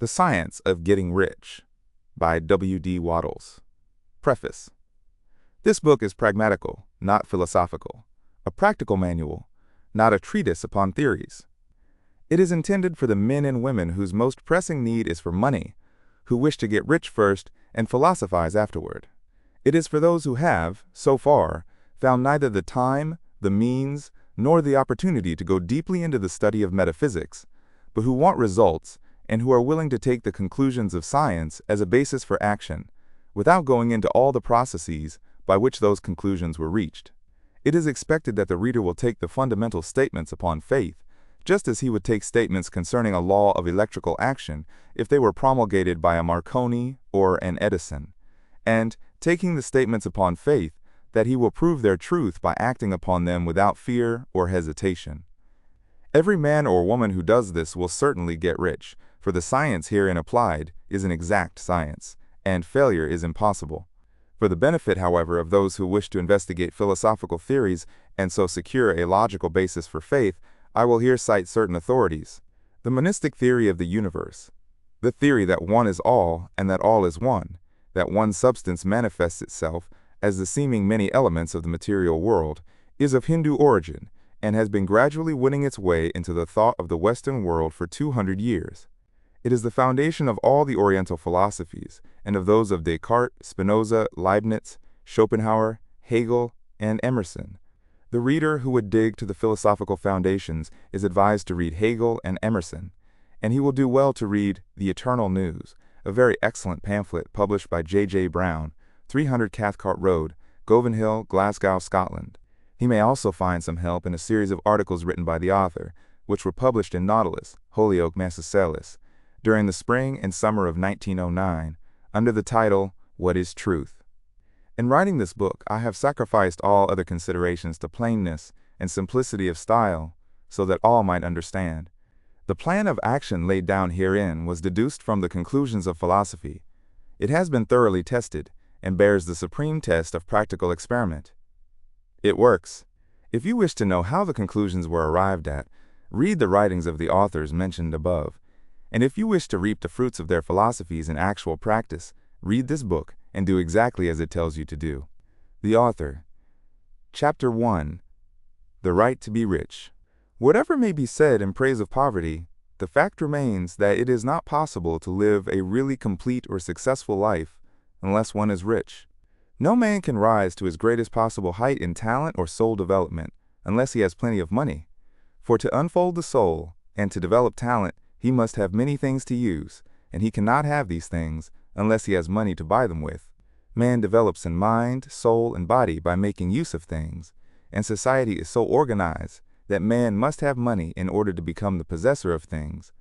The Science of Getting Rich by W.D. Wattles. Preface. This book is pragmatical, not philosophical, a practical manual, not a treatise upon theories. It is intended for the men and women whose most pressing need is for money, who wish to get rich first and philosophize afterward. It is for those who have, so far, found neither the time, the means, nor the opportunity to go deeply into the study of metaphysics, but who want results and who are willing to take the conclusions of science as a basis for action, without going into all the processes by which those conclusions were reached. It is expected that the reader will take the fundamental statements upon faith, just as he would take statements concerning a law of electrical action if they were promulgated by a Marconi or an Edison, and, taking the statements upon faith, that he will prove their truth by acting upon them without fear or hesitation. Every man or woman who does this will certainly get rich, for the science herein applied is an exact science, and failure is impossible. For the benefit, however, of those who wish to investigate philosophical theories and so secure a logical basis for faith, I will here cite certain authorities. The monistic theory of the universe, the theory that one is all and that all is one, that one substance manifests itself as the seeming many elements of the material world, is of Hindu origin and has been gradually winning its way into the thought of the Western world for 200 years. It is the foundation of all the Oriental philosophies and of those of Descartes, Spinoza, Leibniz, Schopenhauer, Hegel, and Emerson. The reader who would dig to the philosophical foundations is advised to read Hegel and Emerson, and he will do well to read The Eternal News, a very excellent pamphlet published by J.J. Brown, 300 Cathcart Road, Govanhill, Glasgow, Scotland. He may also find some help in a series of articles written by the author, which were published in Nautilus, Holyoke, Massachusetts, during the spring and summer of 1909, under the title, What is Truth? In writing this book, I have sacrificed all other considerations to plainness and simplicity of style, so that all might understand. The plan of action laid down herein was deduced from the conclusions of philosophy. It has been thoroughly tested, and bears the supreme test of practical experiment. It works. If you wish to know how the conclusions were arrived at, read the writings of the authors mentioned above. And if you wish to reap the fruits of their philosophies in actual practice, read this book and do exactly as it tells you to do. The author. Chapter 1. The Right to be Rich. Whatever may be said in praise of poverty, the fact remains that it is not possible to live a really complete or successful life unless one is rich. No man can rise to his greatest possible height in talent or soul development unless he has plenty of money. For to unfold the soul and to develop talent, he must have many things to use, and he cannot have these things unless he has money to buy them with. Man develops in mind, soul, and body by making use of things, and society is so organized that man must have money in order to become the possessor of things.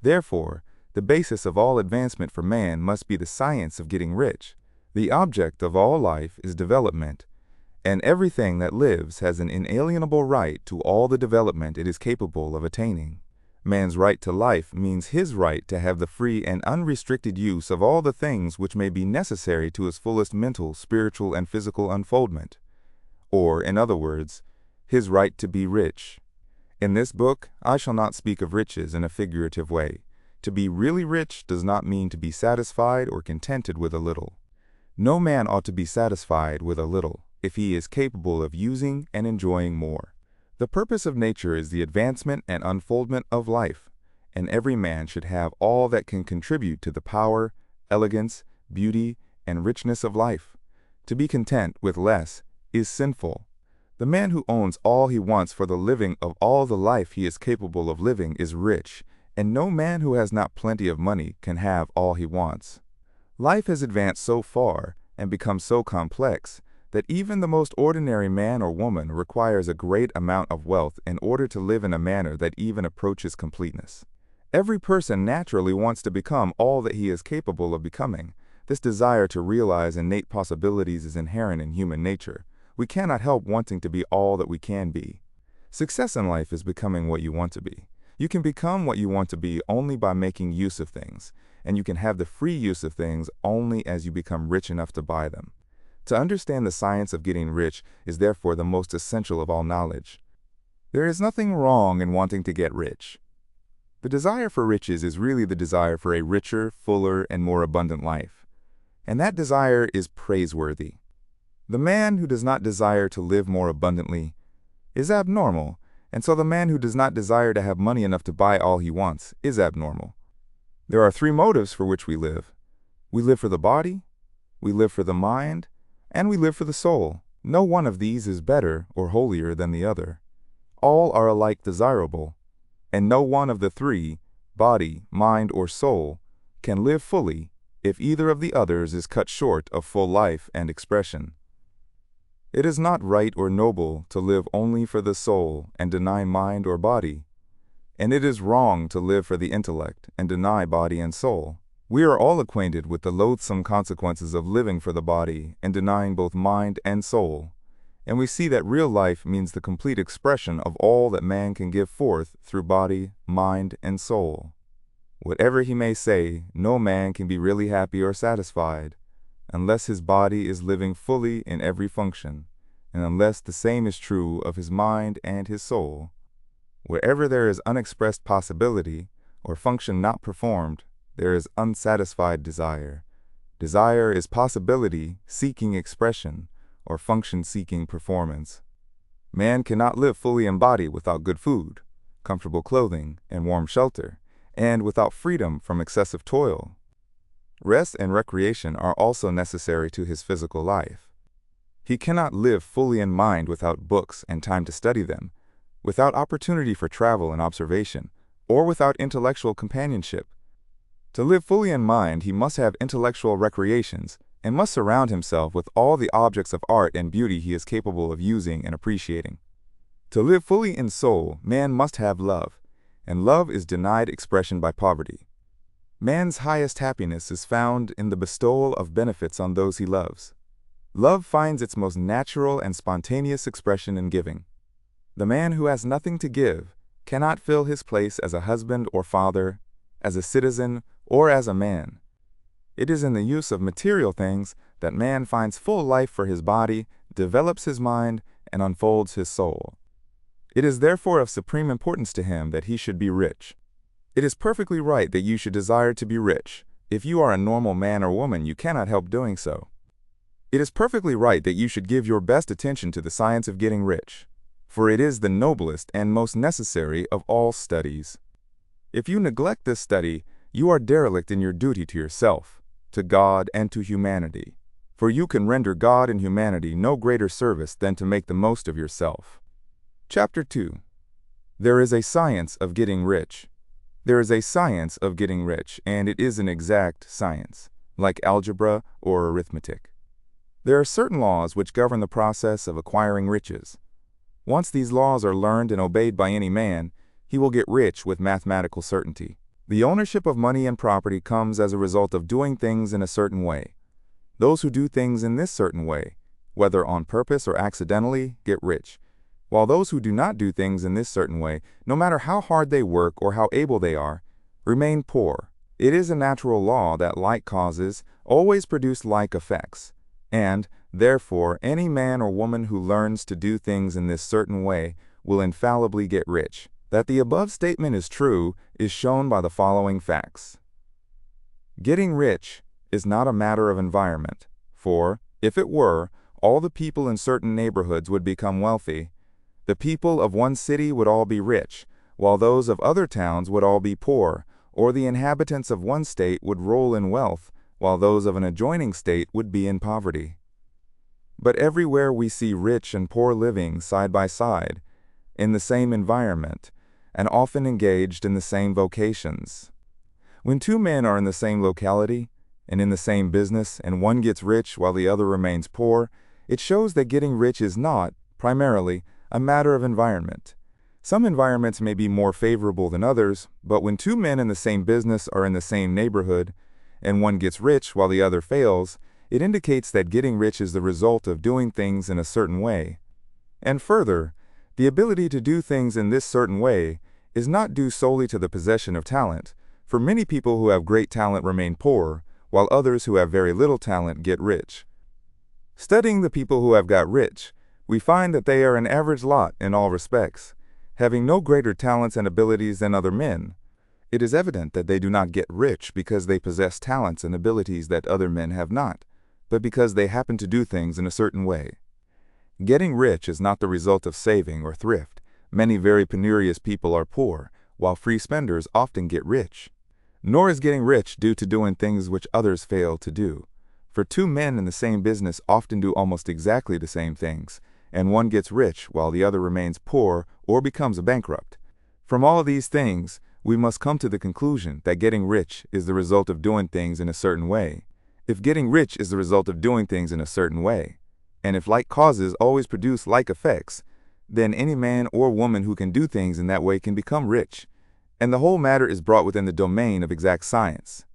Therefore, the basis of all advancement for man must be the science of getting rich. The object of all life is development, and everything that lives has an inalienable right to all the development it is capable of attaining. Man's right to life means his right to have the free and unrestricted use of all the things which may be necessary to his fullest mental, spiritual, and physical unfoldment. Or, in other words, his right to be rich. In this book, I shall not speak of riches in a figurative way. To be really rich does not mean to be satisfied or contented with a little. No man ought to be satisfied with a little if he is capable of using and enjoying more. The purpose of nature is the advancement and unfoldment of life, and every man should have all that can contribute to the power, elegance, beauty, and richness of life. To be content with less is sinful. The man who owns all he wants for the living of all the life he is capable of living is rich, and no man who has not plenty of money can have all he wants. Life has advanced so far and become so complex that even the most ordinary man or woman requires a great amount of wealth in order to live in a manner that even approaches completeness. Every person naturally wants to become all that he is capable of becoming. This desire to realize innate possibilities is inherent in human nature. We cannot help wanting to be all that we can be. Success in life is becoming what you want to be. You can become what you want to be only by making use of things, and you can have the free use of things only as you become rich enough to buy them. To understand the science of getting rich is therefore the most essential of all knowledge. There is nothing wrong in wanting to get rich. The desire for riches is really the desire for a richer, fuller, and more abundant life. And that desire is praiseworthy. The man who does not desire to live more abundantly is abnormal, and so the man who does not desire to have money enough to buy all he wants is abnormal. There are three motives for which we live. We live for the body, we live for the mind, and we live for the soul. No one of these is better or holier than the other. All are alike desirable, and no one of the three, body, mind, or soul, can live fully if either of the others is cut short of full life and expression. It is not right or noble to live only for the soul and deny mind or body, and it is wrong to live for the intellect and deny body and soul. We are all acquainted with the loathsome consequences of living for the body and denying both mind and soul, and we see that real life means the complete expression of all that man can give forth through body, mind, and soul. Whatever he may say, no man can be really happy or satisfied unless his body is living fully in every function, and unless the same is true of his mind and his soul. Wherever there is unexpressed possibility, or function not performed, there is unsatisfied desire. Desire is possibility seeking expression, or function seeking performance. Man cannot live fully in body without good food, comfortable clothing, and warm shelter, and without freedom from excessive toil. Rest and recreation are also necessary to his physical life. He cannot live fully in mind without books and time to study them, without opportunity for travel and observation, or without intellectual companionship. To live fully in mind, he must have intellectual recreations and must surround himself with all the objects of art and beauty he is capable of using and appreciating. To live fully in soul, man must have love, and love is denied expression by poverty. Man's highest happiness is found in the bestowal of benefits on those he loves. Love finds its most natural and spontaneous expression in giving. The man who has nothing to give cannot fill his place as a husband or father, as a citizen, or as a man. It is in the use of material things that man finds full life for his body, develops his mind, and unfolds his soul. It is therefore of supreme importance to him that he should be rich. It is perfectly right that you should desire to be rich. If you are a normal man or woman, you cannot help doing so. It is perfectly right that you should give your best attention to the science of getting rich, for it is the noblest and most necessary of all studies. If you neglect this study, you are derelict in your duty to yourself, to God, and to humanity, for you can render God and humanity no greater service than to make the most of yourself. Chapter 2. There is a science of getting rich. There is a science of getting rich, and it is an exact science, like algebra or arithmetic. There are certain laws which govern the process of acquiring riches. Once these laws are learned and obeyed by any man, he will get rich with mathematical certainty. The ownership of money and property comes as a result of doing things in a certain way. Those who do things in this certain way, whether on purpose or accidentally, get rich, while those who do not do things in this certain way, no matter how hard they work or how able they are, remain poor. It is a natural law that like causes always produce like effects, and, therefore, any man or woman who learns to do things in this certain way will infallibly get rich. That the above statement is true is shown by the following facts. Getting rich is not a matter of environment, for, if it were, all the people in certain neighborhoods would become wealthy. The people of one city would all be rich, while those of other towns would all be poor, or the inhabitants of one state would roll in wealth, while those of an adjoining state would be in poverty. But everywhere we see rich and poor living side by side, in the same environment, and often engaged in the same vocations. When two men are in the same locality, and in the same business, and one gets rich while the other remains poor, it shows that getting rich is not, primarily, a matter of environment. Some environments may be more favorable than others, but when two men in the same business are in the same neighborhood, and one gets rich while the other fails, it indicates that getting rich is the result of doing things in a certain way. And further, the ability to do things in this certain way is not due solely to the possession of talent, for many people who have great talent remain poor, while others who have very little talent get rich. Studying the people who have got rich, we find that they are an average lot in all respects, having no greater talents and abilities than other men. It is evident that they do not get rich because they possess talents and abilities that other men have not, but because they happen to do things in a certain way. Getting rich is not the result of saving or thrift. Many very penurious people are poor, while free spenders often get rich. Nor is getting rich due to doing things which others fail to do. For two men in the same business often do almost exactly the same things, and one gets rich while the other remains poor or becomes a bankrupt. From all these things, we must come to the conclusion that getting rich is the result of doing things in a certain way. If getting rich is the result of doing things in a certain way, and if like causes always produce like effects, then any man or woman who can do things in that way can become rich, and the whole matter is brought within the domain of exact science.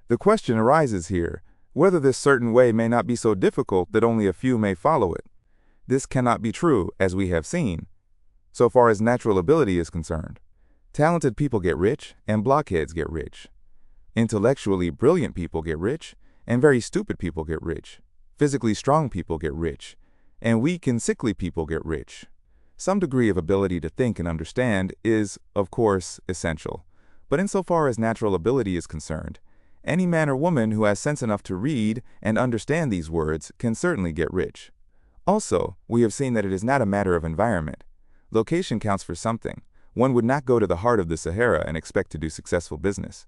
The question arises here, whether this certain way may not be so difficult that only a few may follow it. This cannot be true, as we have seen, so far as natural ability is concerned. Talented people get rich, and blockheads get rich. Intellectually brilliant people get rich, and very stupid people get rich. Physically strong people get rich, and weak and sickly people get rich. Some degree of ability to think and understand is, of course, essential, but insofar as natural ability is concerned, any man or woman who has sense enough to read and understand these words can certainly get rich. Also, we have seen that it is not a matter of environment. Location counts for something. One would not go to the heart of the Sahara and expect to do successful business.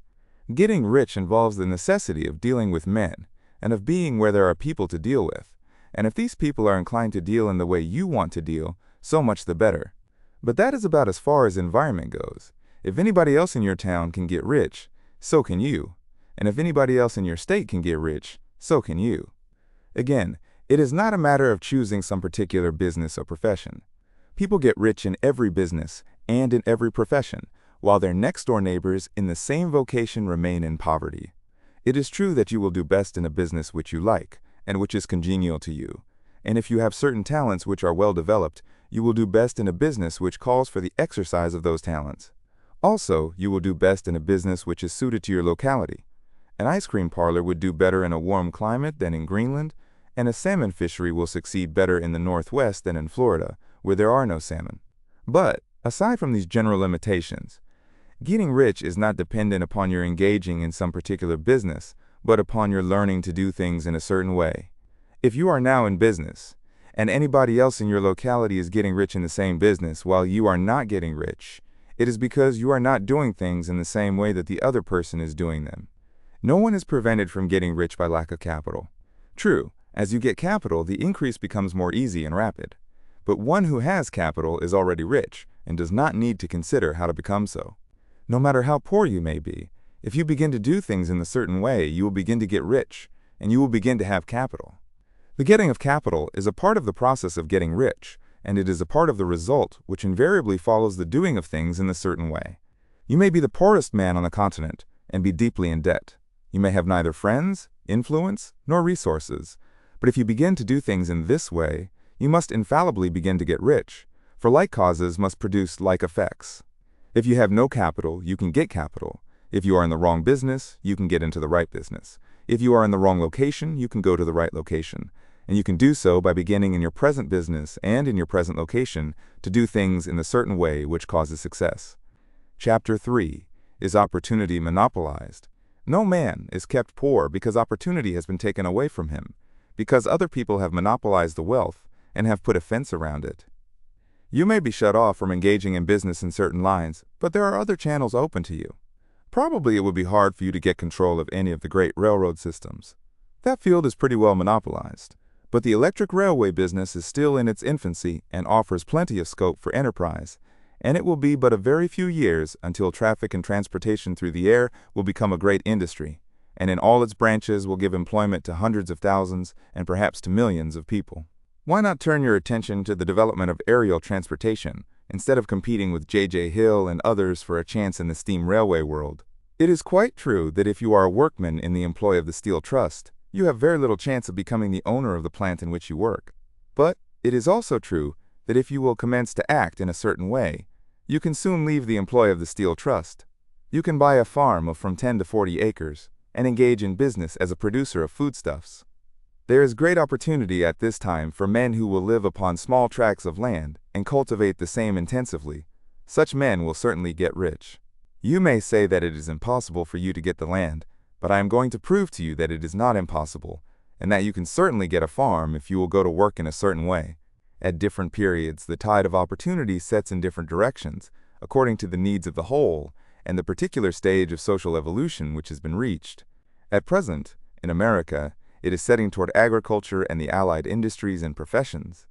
Getting rich involves the necessity of dealing with men, and of being where there are people to deal with. And if these people are inclined to deal in the way you want to deal, so much the better. But that is about as far as environment goes. If anybody else in your town can get rich, so can you. And if anybody else in your state can get rich, so can you. Again, it is not a matter of choosing some particular business or profession. People get rich in every business and in every profession, while their next-door neighbors in the same vocation remain in poverty. It is true that you will do best in a business which you like, and which is congenial to you. And if you have certain talents which are well developed, you will do best in a business which calls for the exercise of those talents. Also, you will do best in a business which is suited to your locality. An ice cream parlor would do better in a warm climate than in Greenland, and a salmon fishery will succeed better in the Northwest than in Florida, where there are no salmon. But, aside from these general limitations, getting rich is not dependent upon your engaging in some particular business, but upon your learning to do things in a certain way. If you are now in business, and anybody else in your locality is getting rich in the same business while you are not getting rich, it is because you are not doing things in the same way that the other person is doing them. No one is prevented from getting rich by lack of capital. True, as you get capital, the increase becomes more easy and rapid. But one who has capital is already rich and does not need to consider how to become so. No matter how poor you may be, if you begin to do things in a certain way, you will begin to get rich, and you will begin to have capital. The getting of capital is a part of the process of getting rich, and it is a part of the result which invariably follows the doing of things in a certain way. You may be the poorest man on the continent and be deeply in debt. You may have neither friends, influence, nor resources, but if you begin to do things in this way, you must infallibly begin to get rich, for like causes must produce like effects. If you have no capital, you can get capital. If you are in the wrong business, you can get into the right business. If you are in the wrong location, you can go to the right location. And you can do so by beginning in your present business and in your present location to do things in a certain way which causes success. Chapter 3. Is opportunity monopolized? No man is kept poor because opportunity has been taken away from him, because other people have monopolized the wealth and have put a fence around it. You may be shut off from engaging in business in certain lines, but there are other channels open to you. Probably it would be hard for you to get control of any of the great railroad systems. That field is pretty well monopolized. But the electric railway business is still in its infancy and offers plenty of scope for enterprise, and it will be but a very few years until traffic and transportation through the air will become a great industry, and in all its branches will give employment to hundreds of thousands and perhaps to millions of people. Why not turn your attention to the development of aerial transportation, instead of competing with J.J. Hill and others for a chance in the steam railway world? It is quite true that if you are a workman in the employ of the Steel Trust, you have very little chance of becoming the owner of the plant in which you work. But it is also true that if you will commence to act in a certain way, you can soon leave the employ of the Steel Trust. You can buy a farm of from 10 to 40 acres and engage in business as a producer of foodstuffs. There is great opportunity at this time for men who will live upon small tracts of land and cultivate the same intensively. Such men will certainly get rich. You may say that it is impossible for you to get the land, but I am going to prove to you that it is not impossible, and that you can certainly get a farm if you will go to work in a certain way. At different periods, the tide of opportunity sets in different directions, according to the needs of the whole and the particular stage of social evolution which has been reached. At present, in America, it is setting toward agriculture and the allied industries and professions.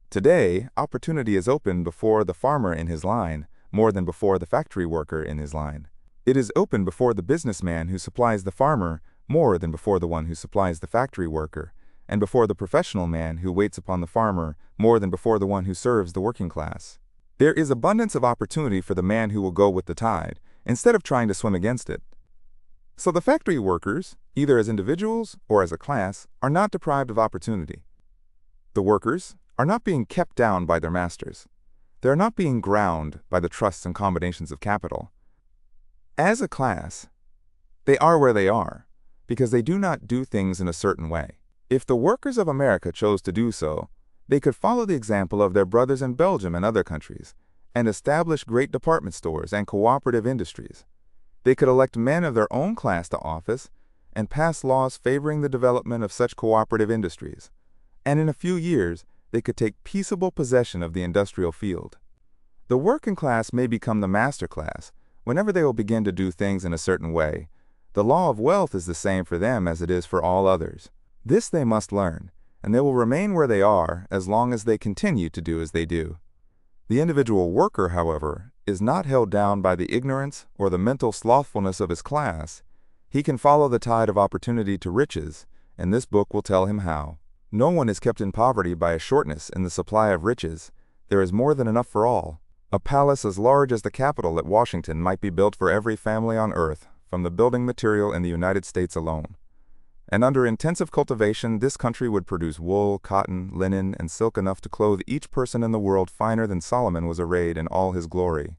Today, opportunity is open before the farmer in his line, more than before the factory worker in his line. It is open before the businessman who supplies the farmer more than before the one who supplies the factory worker, and before the professional man who waits upon the farmer more than before the one who serves the working class. There is abundance of opportunity for the man who will go with the tide, instead of trying to swim against it. So the factory workers, either as individuals or as a class, are not deprived of opportunity. The workers are not being kept down by their masters. They are not being ground by the trusts and combinations of capital. As a class, they are where they are, because they do not do things in a certain way. If the workers of America chose to do so, they could follow the example of their brothers in Belgium and other countries, and establish great department stores and cooperative industries. They could elect men of their own class to office and pass laws favoring the development of such cooperative industries, and in a few years they could take peaceable possession of the industrial field. The working class may become the master class whenever they will begin to do things in a certain way. The law of wealth is the same for them as it is for all others. This they must learn, and they will remain where they are as long as they continue to do as they do. The individual worker, however, is not held down by the ignorance or the mental slothfulness of his class. He can follow the tide of opportunity to riches, and this book will tell him how. No one is kept in poverty by a shortness in the supply of riches. There is more than enough for all. A palace as large as the Capitol at Washington might be built for every family on earth, from the building material in the United States alone. And under intensive cultivation, this country would produce wool, cotton, linen, and silk enough to clothe each person in the world finer than Solomon was arrayed in all his glory,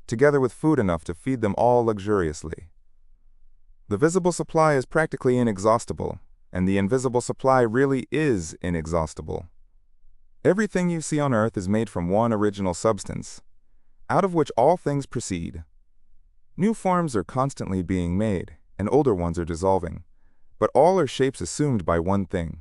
together with food enough to feed them all luxuriously. The visible supply is practically inexhaustible, and the invisible supply really is inexhaustible. Everything you see on earth is made from one original substance, out of which all things proceed. New forms are constantly being made, and older ones are dissolving, but all are shapes assumed by one thing.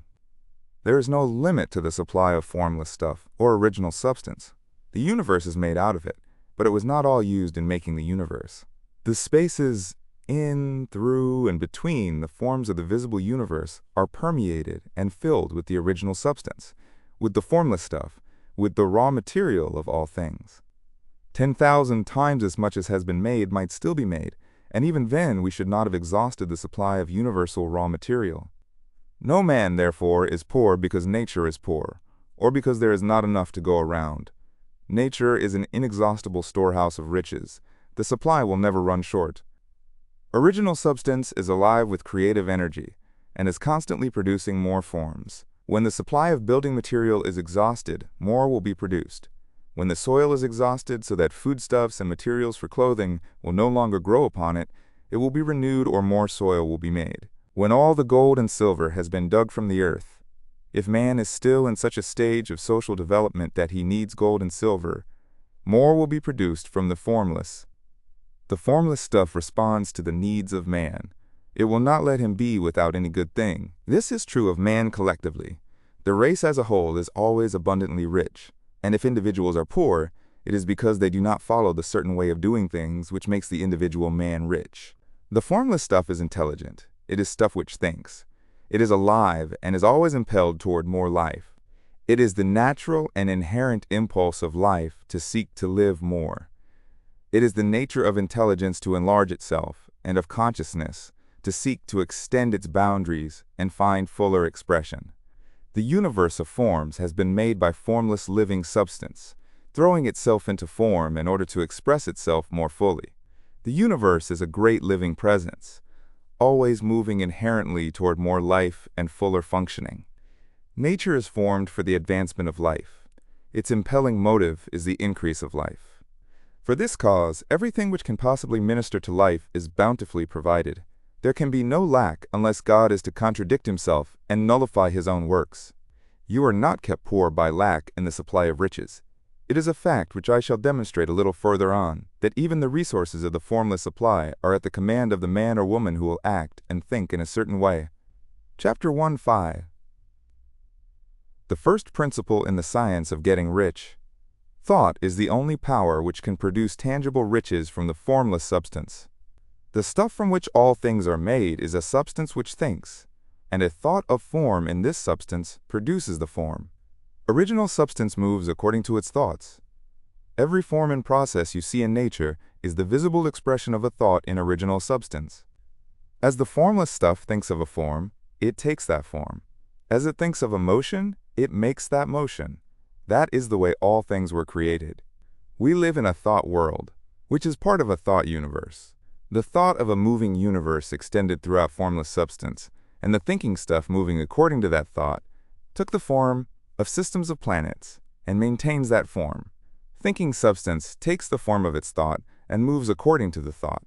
There is no limit to the supply of formless stuff or original substance. The universe is made out of it, but it was not all used in making the universe. The spaces in, through, and between the forms of the visible universe are permeated and filled with the original substance, with the formless stuff, with the raw material of all things. 10,000 times as much as has been made might still be made, and even then we should not have exhausted the supply of universal raw material. No man, therefore, is poor because nature is poor, or because there is not enough to go around. Nature is an inexhaustible storehouse of riches. The supply will never run short. Original substance is alive with creative energy, and is constantly producing more forms. When the supply of building material is exhausted, more will be produced. When the soil is exhausted so that foodstuffs and materials for clothing will no longer grow upon it, it will be renewed or more soil will be made. When all the gold and silver has been dug from the earth, if man is still in such a stage of social development that he needs gold and silver, more will be produced from the formless. The formless stuff responds to the needs of man. It will not let him be without any good thing. This is true of man collectively. The race as a whole is always abundantly rich. And if individuals are poor, it is because they do not follow the certain way of doing things which makes the individual man rich. The formless stuff is intelligent. It is stuff which thinks. It is alive and is always impelled toward more life. It is the natural and inherent impulse of life to seek to live more. It is the nature of intelligence to enlarge itself, and of consciousness to seek to extend its boundaries and find fuller expression. The universe of forms has been made by formless living substance, throwing itself into form in order to express itself more fully. The universe is a great living presence, always moving inherently toward more life and fuller functioning. Nature is formed for the advancement of life. Its impelling motive is the increase of life. For this cause, everything which can possibly minister to life is bountifully provided. There can be no lack unless God is to contradict himself and nullify his own works. You are not kept poor by lack in the supply of riches. It is a fact which I shall demonstrate a little further on, that even the resources of the formless supply are at the command of the man or woman who will act and think in a certain way. Chapter 1:5. The first principle in the science of getting rich. Thought is the only power which can produce tangible riches from the formless substance. The stuff from which all things are made is a substance which thinks, and a thought of form in this substance produces the form. Original substance moves according to its thoughts. Every form and process you see in nature is the visible expression of a thought in original substance. As the formless stuff thinks of a form, it takes that form. As it thinks of a motion, it makes that motion. That is the way all things were created. We live in a thought world, which is part of a thought universe. The thought of a moving universe extended throughout formless substance, and the thinking stuff moving according to that thought, took the form of systems of planets and maintains that form. Thinking substance takes the form of its thought and moves according to the thought.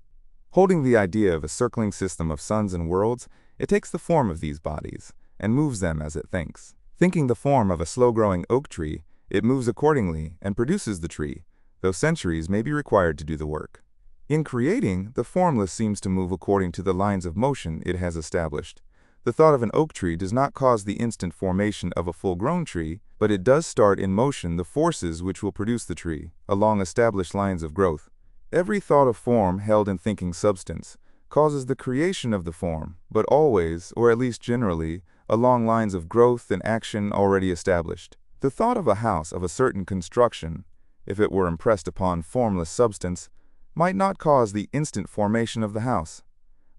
Holding the idea of a circling system of suns and worlds, it takes the form of these bodies and moves them as it thinks. Thinking the form of a slow-growing oak tree, it moves accordingly and produces the tree, though centuries may be required to do the work. In creating, the formless seems to move according to the lines of motion it has established. The thought of an oak tree does not cause the instant formation of a full-grown tree, but it does start in motion the forces which will produce the tree, along established lines of growth. Every thought of form held in thinking substance causes the creation of the form, but always, or at least generally, along lines of growth and action already established. The thought of a house of a certain construction, if it were impressed upon formless substance, might not cause the instant formation of the house,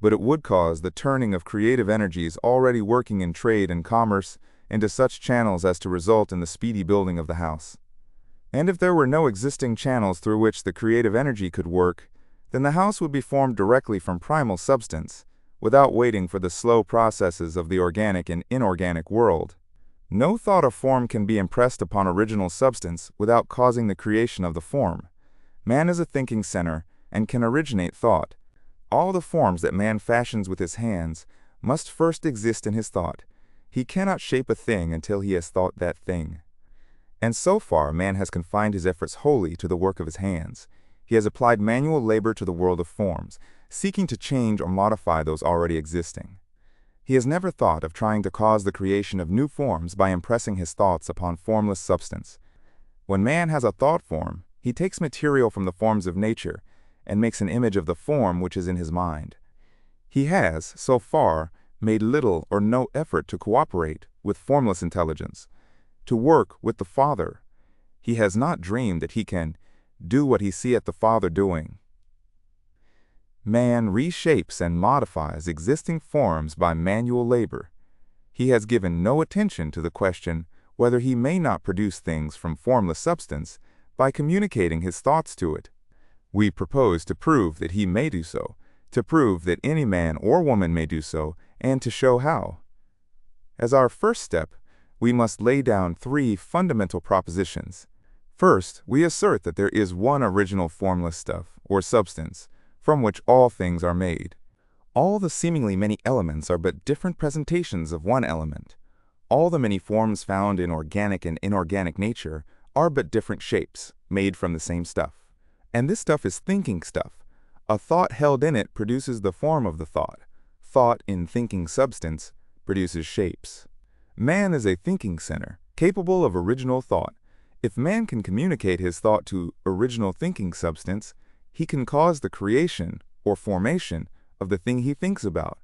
but it would cause the turning of creative energies already working in trade and commerce into such channels as to result in the speedy building of the house. And if there were no existing channels through which the creative energy could work, then the house would be formed directly from primal substance, without waiting for the slow processes of the organic and inorganic world. No thought of form can be impressed upon original substance without causing the creation of the form. Man is a thinking center and can originate thought. All the forms that man fashions with his hands must first exist in his thought. He cannot shape a thing until he has thought that thing. And so far, man has confined his efforts wholly to the work of his hands. He has applied manual labor to the world of forms, seeking to change or modify those already existing. He has never thought of trying to cause the creation of new forms by impressing his thoughts upon formless substance. When man has a thought form, he takes material from the forms of nature and makes an image of the form which is in his mind. He has, so far, made little or no effort to cooperate with formless intelligence, to work with the Father. He has not dreamed that he can do what he seeth the Father doing. Man reshapes and modifies existing forms by manual labor. He has given no attention to the question whether he may not produce things from formless substance by communicating his thoughts to it. We propose to prove that he may do so, to prove that any man or woman may do so, and to show how. As our first step, we must lay down 3 fundamental propositions. First, we assert that there is one original formless stuff, or substance, from which all things are made. All the seemingly many elements are but different presentations of one element. All the many forms found in organic and inorganic nature are but different shapes, made from the same stuff. And this stuff is thinking stuff. A thought held in it produces the form of the thought. Thought in thinking substance produces shapes. Man is a thinking center, capable of original thought. If man can communicate his thought to original thinking substance, he can cause the creation or formation of the thing he thinks about.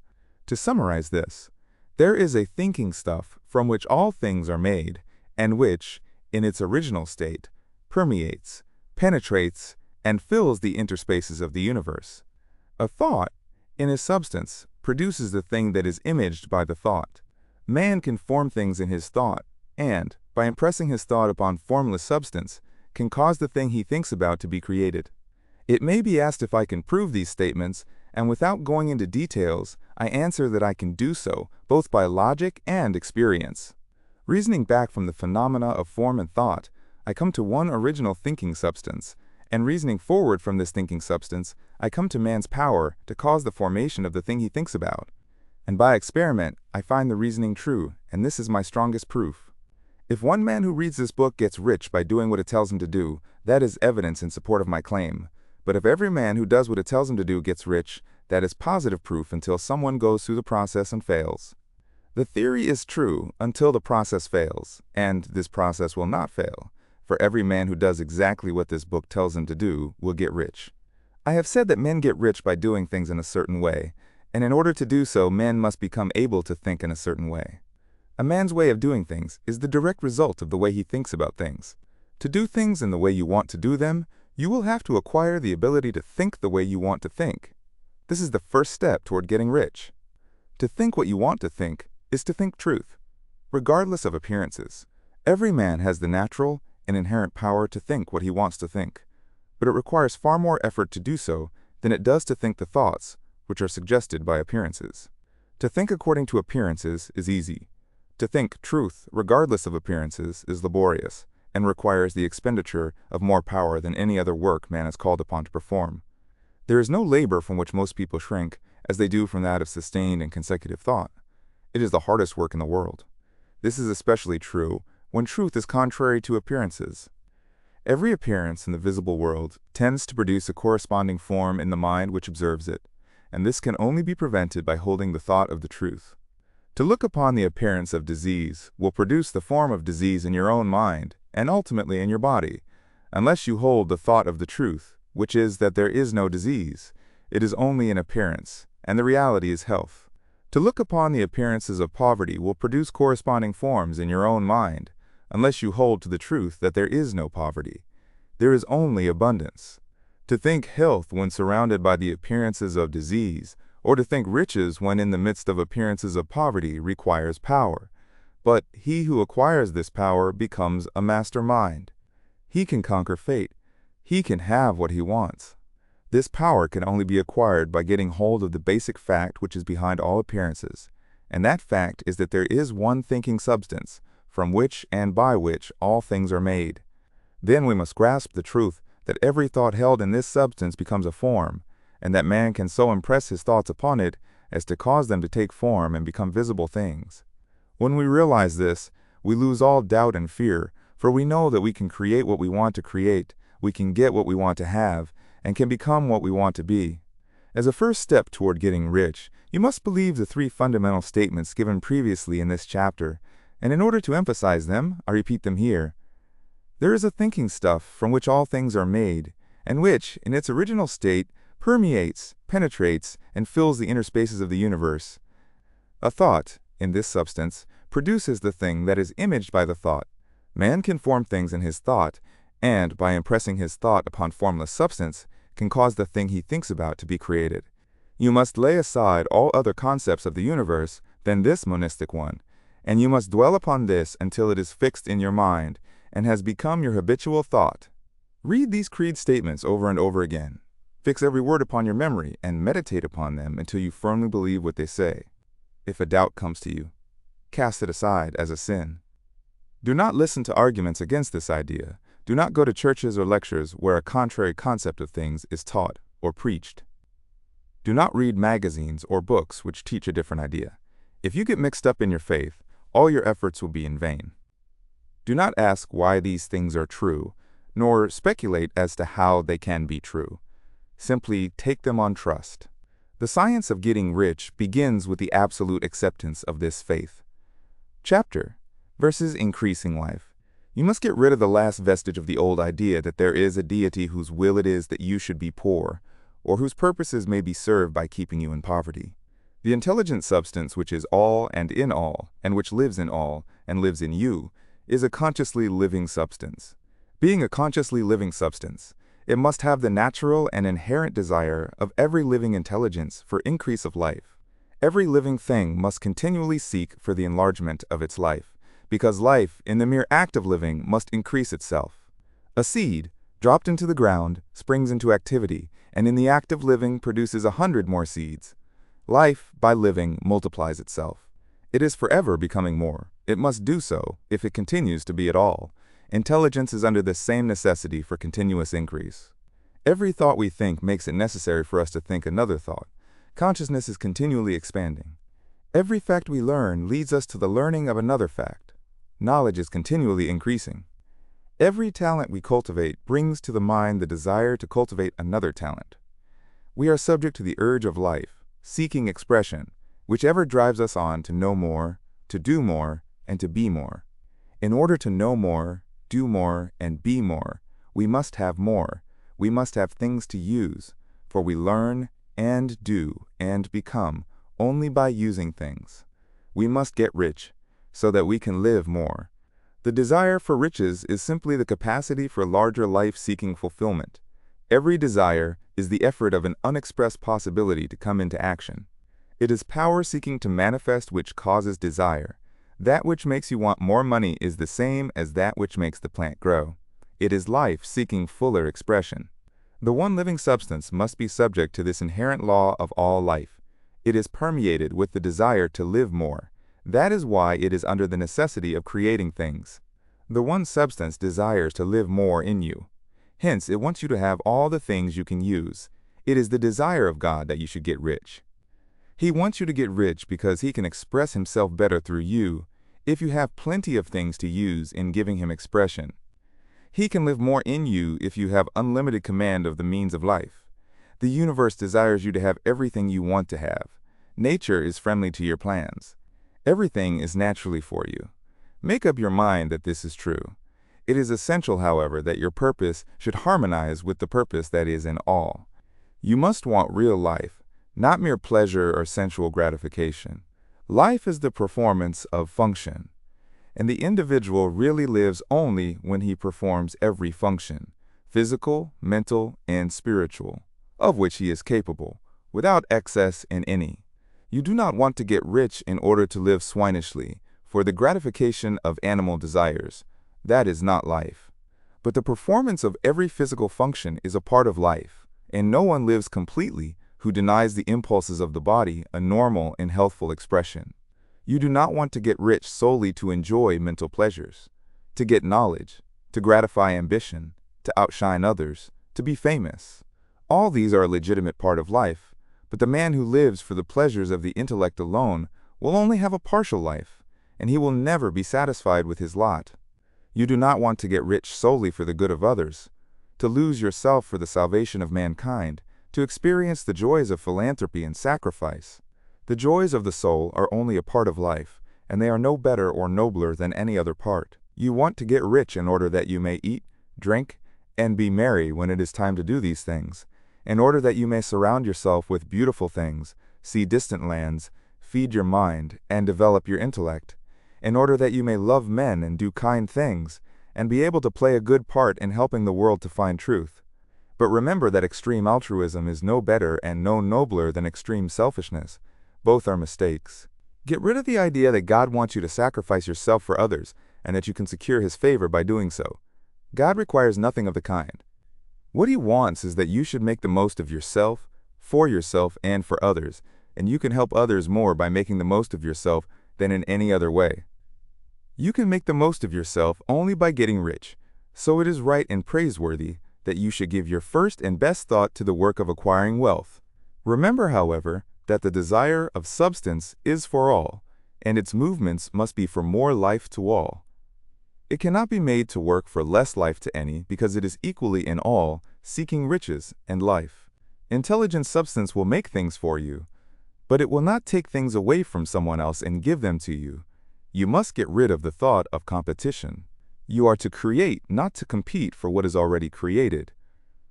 To summarize this, there is a thinking stuff from which all things are made, and which, in its original state, permeates, penetrates, and fills the interspaces of the universe. A thought, in his substance, produces the thing that is imaged by the thought. Man can form things in his thought, and, by impressing his thought upon formless substance, can cause the thing he thinks about to be created. It may be asked if I can prove these statements, and without going into details, I answer that I can do so, both by logic and experience. Reasoning back from the phenomena of form and thought, I come to one original thinking substance, and reasoning forward from this thinking substance, I come to man's power to cause the formation of the thing he thinks about. And by experiment, I find the reasoning true, and this is my strongest proof. If one man who reads this book gets rich by doing what it tells him to do, that is evidence in support of my claim. But if every man who does what it tells him to do gets rich, that is positive proof until someone goes through the process and fails. The theory is true until the process fails, and this process will not fail, for every man who does exactly what this book tells him to do will get rich. I have said that men get rich by doing things in a certain way, and in order to do so, men must become able to think in a certain way. A man's way of doing things is the direct result of the way he thinks about things. To do things in the way you want to do them, you will have to acquire the ability to think the way you want to think. This is the first step toward getting rich. To think what you want to think is to think truth, regardless of appearances. Every man has the natural and inherent power to think what he wants to think, but it requires far more effort to do so than it does to think the thoughts which are suggested by appearances. To think according to appearances is easy. To think truth, regardless of appearances, is laborious and requires the expenditure of more power than any other work man is called upon to perform. There is no labor from which most people shrink as they do from that of sustained and consecutive thought. It is the hardest work in the world. This is especially true when truth is contrary to appearances. Every appearance in the visible world tends to produce a corresponding form in the mind which observes it, and this can only be prevented by holding the thought of the truth. To look upon the appearance of disease will produce the form of disease in your own mind and ultimately in your body, unless you hold the thought of the truth, which is that there is no disease. It is only an appearance, and the reality is health. To look upon the appearances of poverty will produce corresponding forms in your own mind, unless you hold to the truth that there is no poverty. There is only abundance. To think health when surrounded by the appearances of disease, or to think riches when in the midst of appearances of poverty requires power. But he who acquires this power becomes a master mind. He can conquer fate. He can have what he wants. This power can only be acquired by getting hold of the basic fact which is behind all appearances, and that fact is that there is one thinking substance, from which and by which all things are made. Then we must grasp the truth that every thought held in this substance becomes a form, and that man can so impress his thoughts upon it as to cause them to take form and become visible things. When we realize this, we lose all doubt and fear, for we know that we can create what we want to create, we can get what we want to have, and can become what we want to be. As a first step toward getting rich, you must believe the three fundamental statements given previously in this chapter, and in order to emphasize them, I repeat them here. There is a thinking stuff from which all things are made, and which, in its original state, permeates, penetrates, and fills the inner spaces of the universe. A thought, in this substance, produces the thing that is imaged by the thought. Man can form things in his thought, and, by impressing his thought upon formless substance, can cause the thing he thinks about to be created. You must lay aside all other concepts of the universe than this monistic one, and you must dwell upon this until it is fixed in your mind and has become your habitual thought. Read these creed statements over and over again. Fix every word upon your memory and meditate upon them until you firmly believe what they say. If a doubt comes to you, cast it aside as a sin. Do not listen to arguments against this idea. Do not go to churches or lectures where a contrary concept of things is taught or preached. Do not read magazines or books which teach a different idea. If you get mixed up in your faith, all your efforts will be in vain. Do not ask why these things are true, nor speculate as to how they can be true. Simply take them on trust. The science of getting rich begins with the absolute acceptance of this faith. Chapter versus increasing life. You must get rid of the last vestige of the old idea that there is a deity whose will it is that you should be poor, or whose purposes may be served by keeping you in poverty. The intelligent substance which is all, and which lives in all, and lives in you, is a consciously living substance. Being a consciously living substance, it must have the natural and inherent desire of every living intelligence for increase of life. Every living thing must continually seek for the enlargement of its life, because life, in the mere act of living, must increase itself. A seed, dropped into the ground, springs into activity, and in the act of living produces 100 more seeds. Life, by living, multiplies itself. It is forever becoming more. It must do so, if it continues to be at all. Intelligence is under the same necessity for continuous increase. Every thought we think makes it necessary for us to think another thought. Consciousness is continually expanding. Every fact we learn leads us to the learning of another fact. Knowledge is continually increasing. Every talent we cultivate brings to the mind the desire to cultivate another talent. We are subject to the urge of life, seeking expression, whichever drives us on to know more, to do more, and to be more. In order to know more, do more, and be more, we must have more. We must have things to use, for we learn and do and become only by using things. We must get rich so that we can live more. The desire for riches is simply the capacity for larger life-seeking fulfillment. Every desire is the effort of an unexpressed possibility to come into action. It is power seeking to manifest which causes desire. That which makes you want more money is the same as that which makes the plant grow. It is life seeking fuller expression. The one living substance must be subject to this inherent law of all life. It is permeated with the desire to live more. That is why it is under the necessity of creating things. The one substance desires to live more in you. Hence, it wants you to have all the things you can use. It is the desire of God that you should get rich. He wants you to get rich because He can express Himself better through you if you have plenty of things to use in giving Him expression. He can live more in you if you have unlimited command of the means of life. The universe desires you to have everything you want to have. Nature is friendly to your plans. Everything is naturally for you. Make up your mind that this is true. It is essential, however, that your purpose should harmonize with the purpose that is in all. You must want real life, not mere pleasure or sensual gratification. Life is the performance of function, and the individual really lives only when he performs every function, physical, mental, and spiritual, of which he is capable, without excess in any. You do not want to get rich in order to live swinishly, for the gratification of animal desires. That is not life. But the performance of every physical function is a part of life, and no one lives completely who denies the impulses of the body a normal and healthful expression. You do not want to get rich solely to enjoy mental pleasures, to get knowledge, to gratify ambition, to outshine others, to be famous. All these are a legitimate part of life, but the man who lives for the pleasures of the intellect alone will only have a partial life, and he will never be satisfied with his lot. You do not want to get rich solely for the good of others, to lose yourself for the salvation of mankind, to experience the joys of philanthropy and sacrifice. The joys of the soul are only a part of life, and they are no better or nobler than any other part. You want to get rich in order that you may eat, drink, and be merry when it is time to do these things, in order that you may surround yourself with beautiful things, see distant lands, feed your mind, and develop your intellect, in order that you may love men and do kind things, and be able to play a good part in helping the world to find truth. But remember that extreme altruism is no better and no nobler than extreme selfishness. Both are mistakes. Get rid of the idea that God wants you to sacrifice yourself for others, and that you can secure His favor by doing so. God requires nothing of the kind. What He wants is that you should make the most of yourself, for yourself, and for others, and you can help others more by making the most of yourself than in any other way. You can make the most of yourself only by getting rich, so it is right and praiseworthy that you should give your first and best thought to the work of acquiring wealth. Remember, however, that the desire of substance is for all, and its movements must be for more life to all. It cannot be made to work for less life to any, because it is equally in all, seeking riches and life. Intelligent substance will make things for you, but it will not take things away from someone else and give them to you. You must get rid of the thought of competition. You are to create, not to compete for what is already created.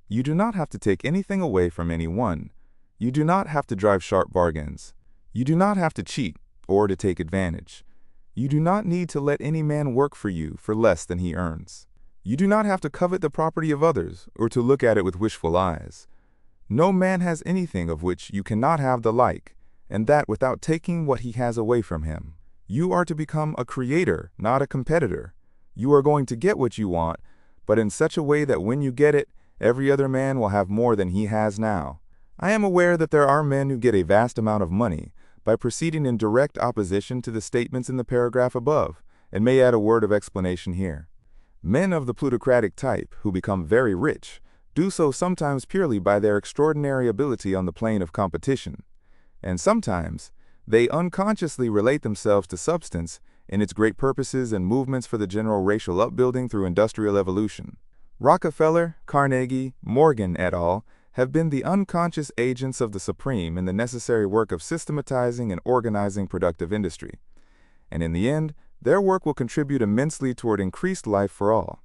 You do not have to take anything away from anyone. You do not have to drive sharp bargains. You do not have to cheat or to take advantage. You do not need to let any man work for you for less than he earns. You do not have to covet the property of others or to look at it with wishful eyes. No man has anything of which you cannot have the like, and that without taking what he has away from him. You are to become a creator, not a competitor. You are going to get what you want, but in such a way that when you get it, every other man will have more than he has now. I am aware that there are men who get a vast amount of money by proceeding in direct opposition to the statements in the paragraph above, and may add a word of explanation here. Men of the plutocratic type, who become very rich, do so sometimes purely by their extraordinary ability on the plane of competition, and sometimes they unconsciously relate themselves to substance in its great purposes and movements for the general racial upbuilding through industrial evolution. Rockefeller, Carnegie, Morgan et al. Have been the unconscious agents of the supreme in the necessary work of systematizing and organizing productive industry. And in the end, their work will contribute immensely toward increased life for all.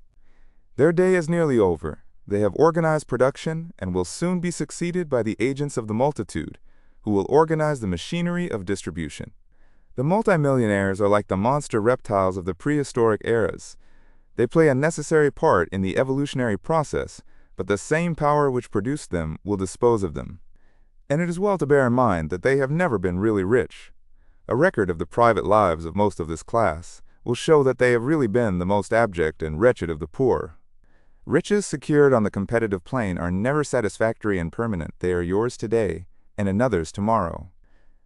Their day is nearly over. They have organized production and will soon be succeeded by the agents of the multitude, who will organize the machinery of distribution. The multimillionaires are like the monster reptiles of the prehistoric eras. They play a necessary part in the evolutionary process, but the same power which produced them will dispose of them. And it is well to bear in mind that they have never been really rich. A record of the private lives of most of this class will show that they have really been the most abject and wretched of the poor. Riches secured on the competitive plane are never satisfactory and permanent. They are yours today and another's tomorrow.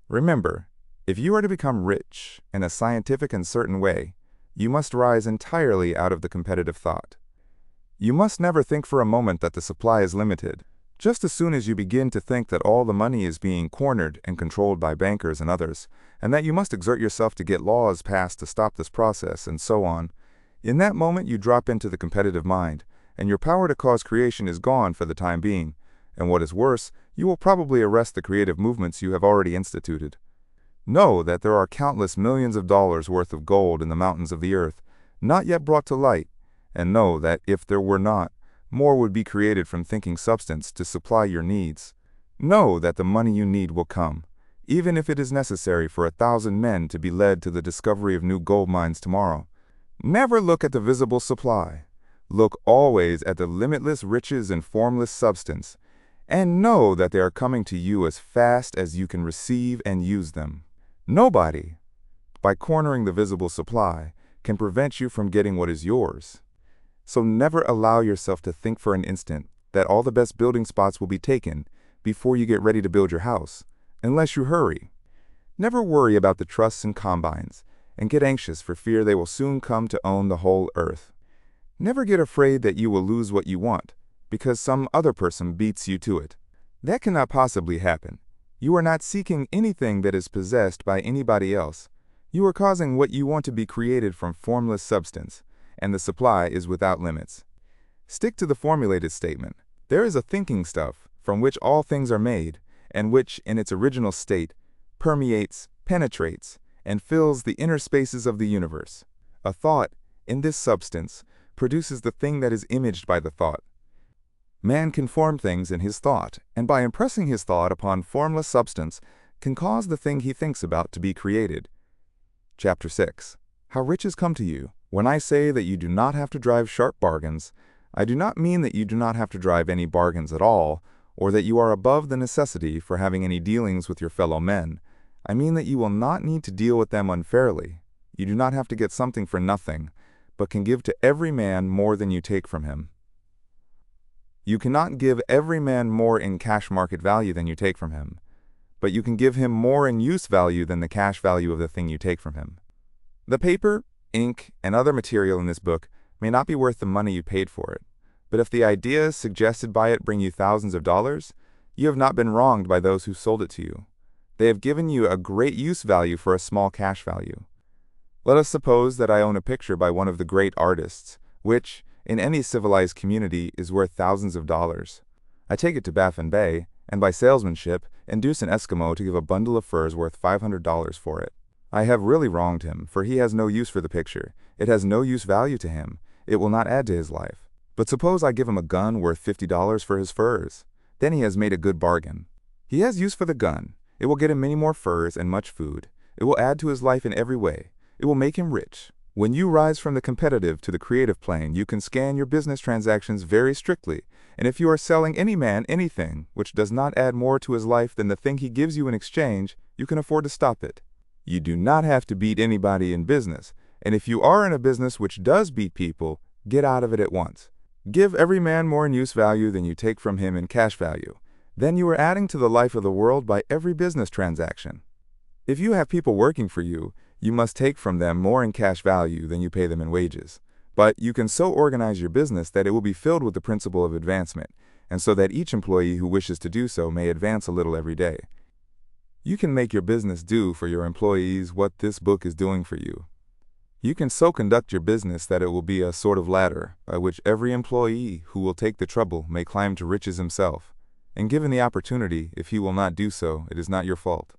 Remember, if you are to become rich in a scientific and certain way, you must rise entirely out of the competitive thought. You must never think for a moment that the supply is limited. Just as soon as you begin to think that all the money is being cornered and controlled by bankers and others, and that you must exert yourself to get laws passed to stop this process, and so on, in that moment you drop into the competitive mind, and your power to cause creation is gone for the time being, and what is worse, you will probably arrest the creative movements you have already instituted. Know that there are countless millions of dollars worth of gold in the mountains of the earth, not yet brought to light, and know that if there were not, more would be created from thinking substance to supply your needs. Know that the money you need will come, even if it is necessary for 1,000 men to be led to the discovery of new gold mines tomorrow. Never look at the visible supply. Look always at the limitless riches and formless substance, and know that they are coming to you as fast as you can receive and use them. Nobody, by cornering the visible supply, can prevent you from getting what is yours. So never allow yourself to think for an instant that all the best building spots will be taken before you get ready to build your house, unless you hurry. Never worry about the trusts and combines, and get anxious for fear they will soon come to own the whole earth. Never get afraid that you will lose what you want, because some other person beats you to it. That cannot possibly happen. You are not seeking anything that is possessed by anybody else. You are causing what you want to be created from formless substance, and the supply is without limits. Stick to the formulated statement. There is a thinking stuff from which all things are made, and which, in its original state, permeates, penetrates, and fills the inner spaces of the universe. A thought, in this substance, produces the thing that is imaged by the thought. Man can form things in his thought, and by impressing his thought upon formless substance, can cause the thing he thinks about to be created. Chapter 6. How riches come to you. When I say that you do not have to drive sharp bargains, I do not mean that you do not have to drive any bargains at all, or that you are above the necessity for having any dealings with your fellow men. I mean that you will not need to deal with them unfairly. You do not have to get something for nothing, but can give to every man more than you take from him. You cannot give every man more in cash market value than you take from him, but you can give him more in use value than the cash value of the thing you take from him. The paper, ink, and other material in this book may not be worth the money you paid for it, but if the ideas suggested by it bring you thousands of dollars, you have not been wronged by those who sold it to you. They have given you a great use value for a small cash value. Let us suppose that I own a picture by one of the great artists, which, in any civilized community, is worth thousands of dollars. I take it to Baffin Bay, and by salesmanship, induce an Eskimo to give a bundle of furs worth $500 for it. I have really wronged him, for he has no use for the picture. It has no use value to him. It will not add to his life. But suppose I give him a gun worth $50 for his furs. Then he has made a good bargain. He has use for the gun. It will get him many more furs and much food. It will add to his life in every way. It will make him rich. When you rise from the competitive to the creative plane, you can scan your business transactions very strictly, and if you are selling any man anything which does not add more to his life than the thing he gives you in exchange, you can afford to stop it. You do not have to beat anybody in business, and if you are in a business which does beat people, get out of it at once. Give every man more in use value than you take from him in cash value. Then you are adding to the life of the world by every business transaction. If you have people working for you, you must take from them more in cash value than you pay them in wages. But you can so organize your business that it will be filled with the principle of advancement, and so that each employee who wishes to do so may advance a little every day. You can make your business do for your employees what this book is doing for you. You can so conduct your business that it will be a sort of ladder by which every employee who will take the trouble may climb to riches himself, and given the opportunity, if he will not do so, it is not your fault.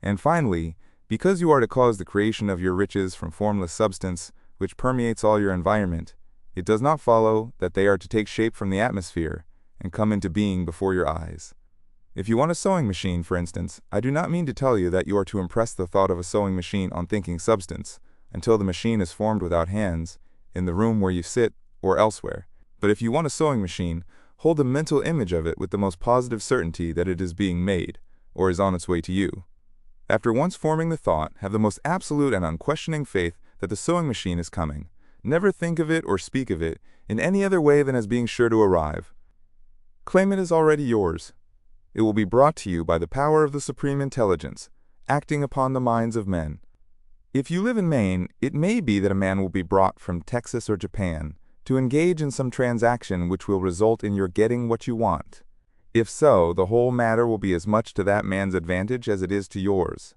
And finally, because you are to cause the creation of your riches from formless substance, which permeates all your environment, it does not follow that they are to take shape from the atmosphere and come into being before your eyes. If you want a sewing machine, for instance, I do not mean to tell you that you are to impress the thought of a sewing machine on thinking substance until the machine is formed without hands, in the room where you sit, or elsewhere. But if you want a sewing machine, hold a mental image of it with the most positive certainty that it is being made, or is on its way to you. After once forming the thought, have the most absolute and unquestioning faith that the sewing machine is coming. Never think of it or speak of it in any other way than as being sure to arrive. Claim it as already yours. It will be brought to you by the power of the Supreme Intelligence, acting upon the minds of men. If you live in Maine, it may be that a man will be brought from Texas or Japan to engage in some transaction which will result in your getting what you want. If so, the whole matter will be as much to that man's advantage as it is to yours.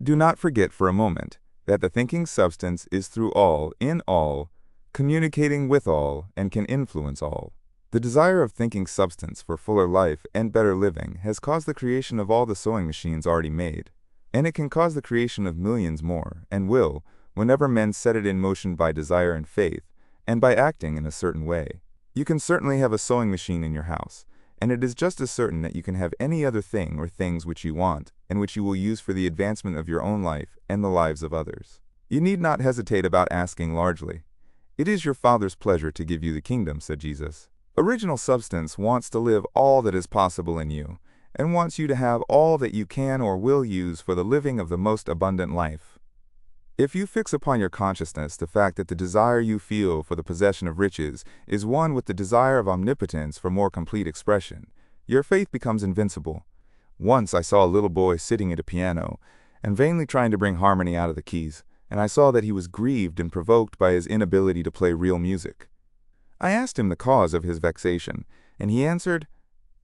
Do not forget for a moment that the thinking substance is through all, in all, communicating with all, and can influence all. The desire of thinking substance for fuller life and better living has caused the creation of all the sewing machines already made, and it can cause the creation of millions more, and will, whenever men set it in motion by desire and faith, and by acting in a certain way. You can certainly have a sewing machine in your house, and it is just as certain that you can have any other thing or things which you want, and which you will use for the advancement of your own life and the lives of others. You need not hesitate about asking largely. It is your Father's pleasure to give you the kingdom, said Jesus. Original substance wants to live all that is possible in you, and wants you to have all that you can or will use for the living of the most abundant life. If you fix upon your consciousness the fact that the desire you feel for the possession of riches is one with the desire of omnipotence for more complete expression, your faith becomes invincible. Once I saw a little boy sitting at a piano and vainly trying to bring harmony out of the keys, and I saw that he was grieved and provoked by his inability to play real music. I asked him the cause of his vexation, and he answered,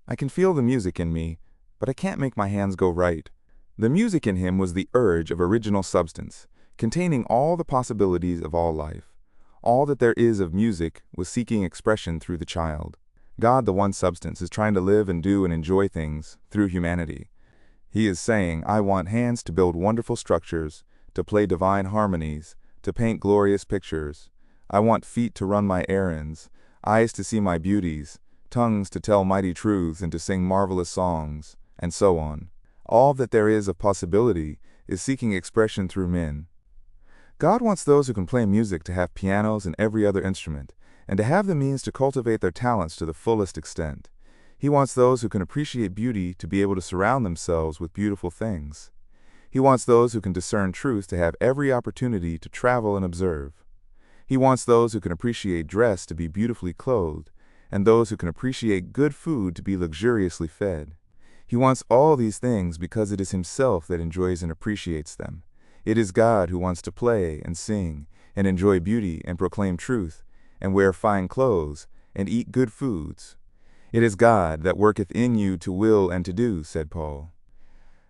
"I can feel the music in me, but I can't make my hands go right." The music in him was the urge of original substance, containing all the possibilities of all life. All that there is of music was seeking expression through the child. God, the one substance, is trying to live and do and enjoy things through humanity. He is saying, I want hands to build wonderful structures, to play divine harmonies, to paint glorious pictures. I want feet to run my errands, eyes to see my beauties, tongues to tell mighty truths and to sing marvelous songs, and so on. All that there is of possibility is seeking expression through men. God wants those who can play music to have pianos and every other instrument, and to have the means to cultivate their talents to the fullest extent. He wants those who can appreciate beauty to be able to surround themselves with beautiful things. He wants those who can discern truth to have every opportunity to travel and observe. He wants those who can appreciate dress to be beautifully clothed, and those who can appreciate good food to be luxuriously fed. He wants all these things because it is Himself that enjoys and appreciates them. It is God who wants to play and sing, and enjoy beauty and proclaim truth, and wear fine clothes, and eat good foods. It is God that worketh in you to will and to do, said Paul.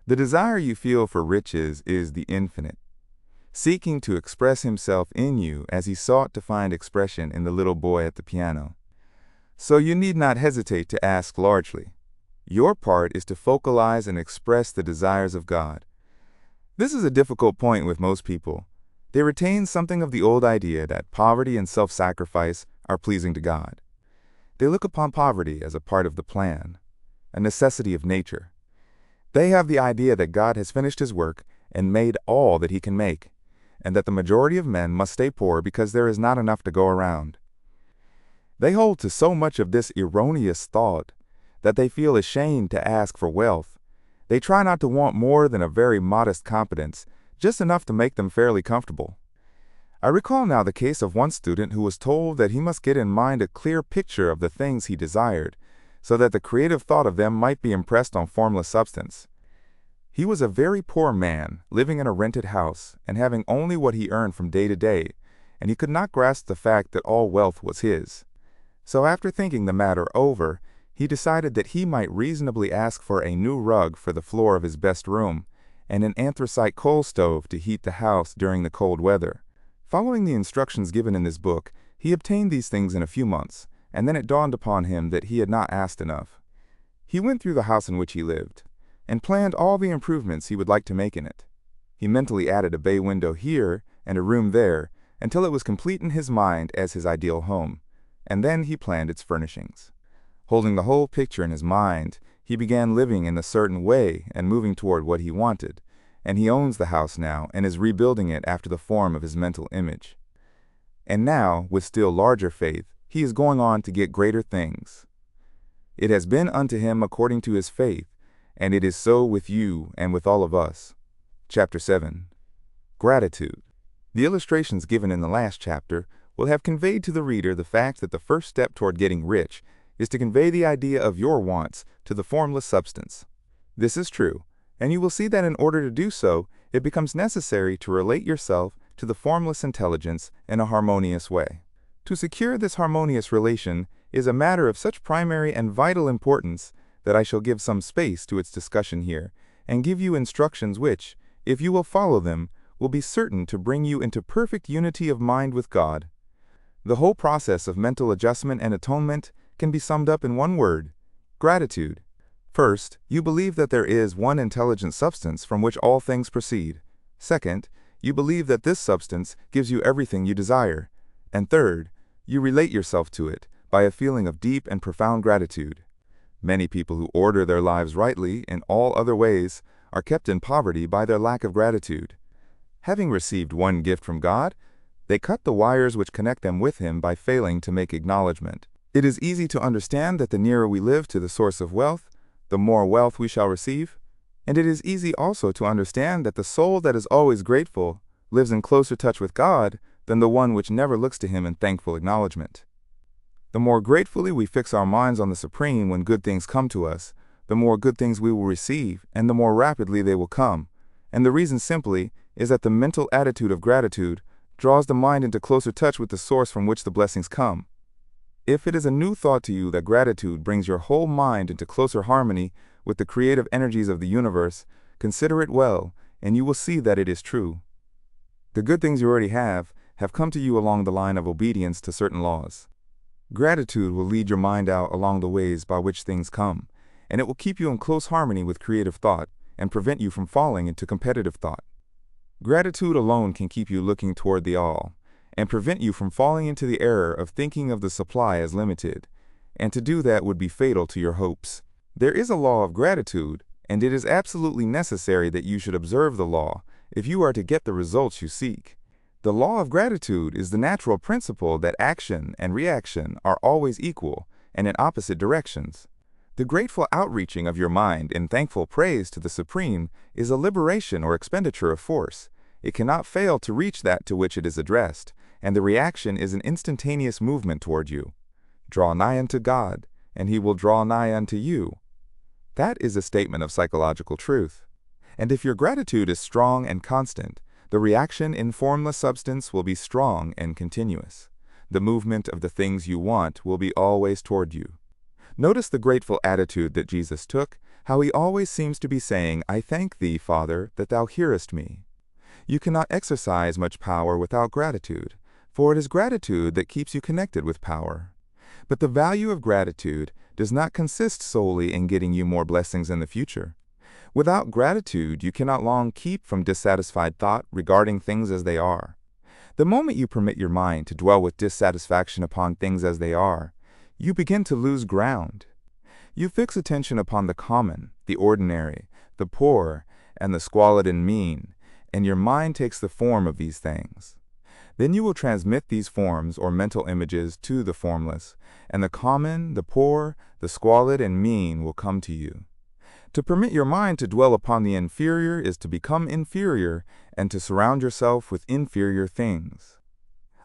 The desire you feel for riches is the infinite, seeking to express Himself in you as He sought to find expression in the little boy at the piano. So you need not hesitate to ask largely. Your part is to focalize and express the desires of God. This is a difficult point with most people. They retain something of the old idea that poverty and self-sacrifice are pleasing to God. They look upon poverty as a part of the plan, a necessity of nature. They have the idea that God has finished His work and made all that He can make, and that the majority of men must stay poor because there is not enough to go around. They hold to so much of this erroneous thought that they feel ashamed to ask for wealth. They try not to want more than a very modest competence, just enough to make them fairly comfortable. I recall now the case of one student who was told that he must get in mind a clear picture of the things he desired, so that the creative thought of them might be impressed on formless substance. He was a very poor man, living in a rented house, and having only what he earned from day to day, and he could not grasp the fact that all wealth was his. So after thinking the matter over, he decided that he might reasonably ask for a new rug for the floor of his best room, and an anthracite coal stove to heat the house during the cold weather, Following the instructions given in this book, he obtained these things in a few months, and then it dawned upon him that he had not asked enough. He went through the house in which he lived, and planned all the improvements he would like to make in it. He mentally added a bay window here and a room there until it was complete in his mind as his ideal home, and then he planned its furnishings. Holding the whole picture in his mind, he began living in a certain way and moving toward what he wanted, and he owns the house now and is rebuilding it after the form of his mental image. And now, with still larger faith, he is going on to get greater things. It has been unto him according to his faith, and it is so with you and with all of us. Chapter 7. Gratitude. The illustrations given in the last chapter will have conveyed to the reader the fact that the first step toward getting rich is to convey the idea of your wants to the formless substance. This is true, and you will see that in order to do so, it becomes necessary to relate yourself to the formless intelligence in a harmonious way. To secure this harmonious relation is a matter of such primary and vital importance that I shall give some space to its discussion here, and give you instructions which, if you will follow them, will be certain to bring you into perfect unity of mind with God. The whole process of mental adjustment and atonement can be summed up in one word: gratitude. First, you believe that there is one intelligent substance from which all things proceed. Second, you believe that this substance gives you everything you desire. And third, you relate yourself to it by a feeling of deep and profound gratitude. Many people who order their lives rightly in all other ways are kept in poverty by their lack of gratitude. Having received one gift from God, they cut the wires which connect them with Him by failing to make acknowledgement. It is easy to understand that the nearer we live to the source of wealth, the more wealth we shall receive. And it is easy also to understand that the soul that is always grateful lives in closer touch with God than the one which never looks to Him in thankful acknowledgement. The more gratefully we fix our minds on the Supreme when good things come to us, the more good things we will receive, and the more rapidly they will come. And the reason simply is that the mental attitude of gratitude draws the mind into closer touch with the source from which the blessings come. If it is a new thought to you that gratitude brings your whole mind into closer harmony with the creative energies of the universe, consider it well, and you will see that it is true. The good things you already have come to you along the line of obedience to certain laws. Gratitude will lead your mind out along the ways by which things come, and it will keep you in close harmony with creative thought and prevent you from falling into competitive thought. Gratitude alone can keep you looking toward the all, and prevent you from falling into the error of thinking of the supply as limited, and to do that would be fatal to your hopes. There is a law of gratitude, and it is absolutely necessary that you should observe the law if you are to get the results you seek. The law of gratitude is the natural principle that action and reaction are always equal and in opposite directions. The grateful outreaching of your mind in thankful praise to the Supreme is a liberation or expenditure of force. It cannot fail to reach that to which it is addressed, and the reaction is an instantaneous movement toward you. Draw nigh unto God, and He will draw nigh unto you. That is a statement of psychological truth. And if your gratitude is strong and constant, the reaction in formless substance will be strong and continuous. The movement of the things you want will be always toward you. Notice the grateful attitude that Jesus took, how He always seems to be saying, "I thank Thee, Father, that Thou hearest me." You cannot exercise much power without gratitude, for it is gratitude that keeps you connected with power. But the value of gratitude does not consist solely in getting you more blessings in the future. Without gratitude, you cannot long keep from dissatisfied thought regarding things as they are. The moment you permit your mind to dwell with dissatisfaction upon things as they are, you begin to lose ground. You fix attention upon the common, the ordinary, the poor, and the squalid and mean, and your mind takes the form of these things. Then you will transmit these forms or mental images to the formless, and the common, the poor, the squalid, and mean will come to you. To permit your mind to dwell upon the inferior is to become inferior and to surround yourself with inferior things.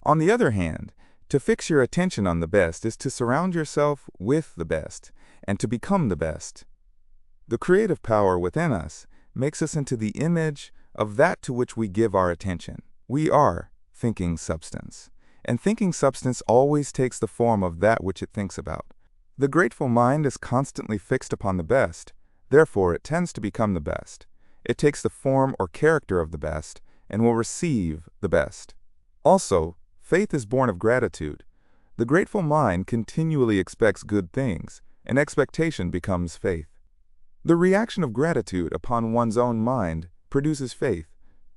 On the other hand, to fix your attention on the best is to surround yourself with the best and to become the best. The creative power within us makes us into the image of that to which we give our attention. We are thinking substance, and thinking substance always takes the form of that which it thinks about. The grateful mind is constantly fixed upon the best, therefore it tends to become the best. It takes the form or character of the best, and will receive the best. Also, faith is born of gratitude. The grateful mind continually expects good things, and expectation becomes faith. The reaction of gratitude upon one's own mind produces faith,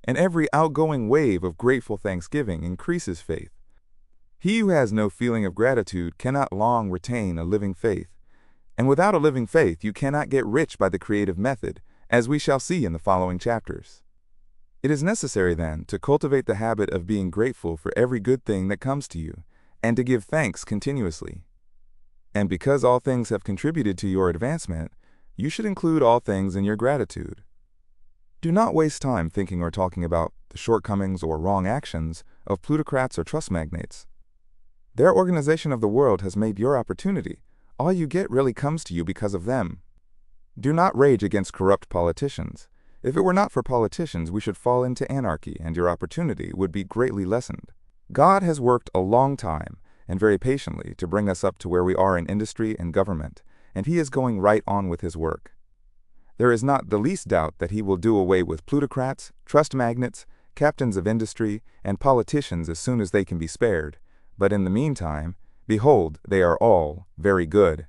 and every outgoing wave of grateful thanksgiving increases faith. He who has no feeling of gratitude cannot long retain a living faith, and without a living faith you cannot get rich by the creative method, as we shall see in the following chapters. It is necessary, then, to cultivate the habit of being grateful for every good thing that comes to you, and to give thanks continuously. And because all things have contributed to your advancement, you should include all things in your gratitude. Do not waste time thinking or talking about the shortcomings or wrong actions of plutocrats or trust magnates. Their organization of the world has made your opportunity. All you get really comes to you because of them. Do not rage against corrupt politicians. If it were not for politicians, we should fall into anarchy, and your opportunity would be greatly lessened. God has worked a long time, and very patiently, to bring us up to where we are in industry and government, and He is going right on with His work. There is not the least doubt that He will do away with plutocrats, trust magnates, captains of industry, and politicians as soon as they can be spared. But in the meantime, behold, they are all very good.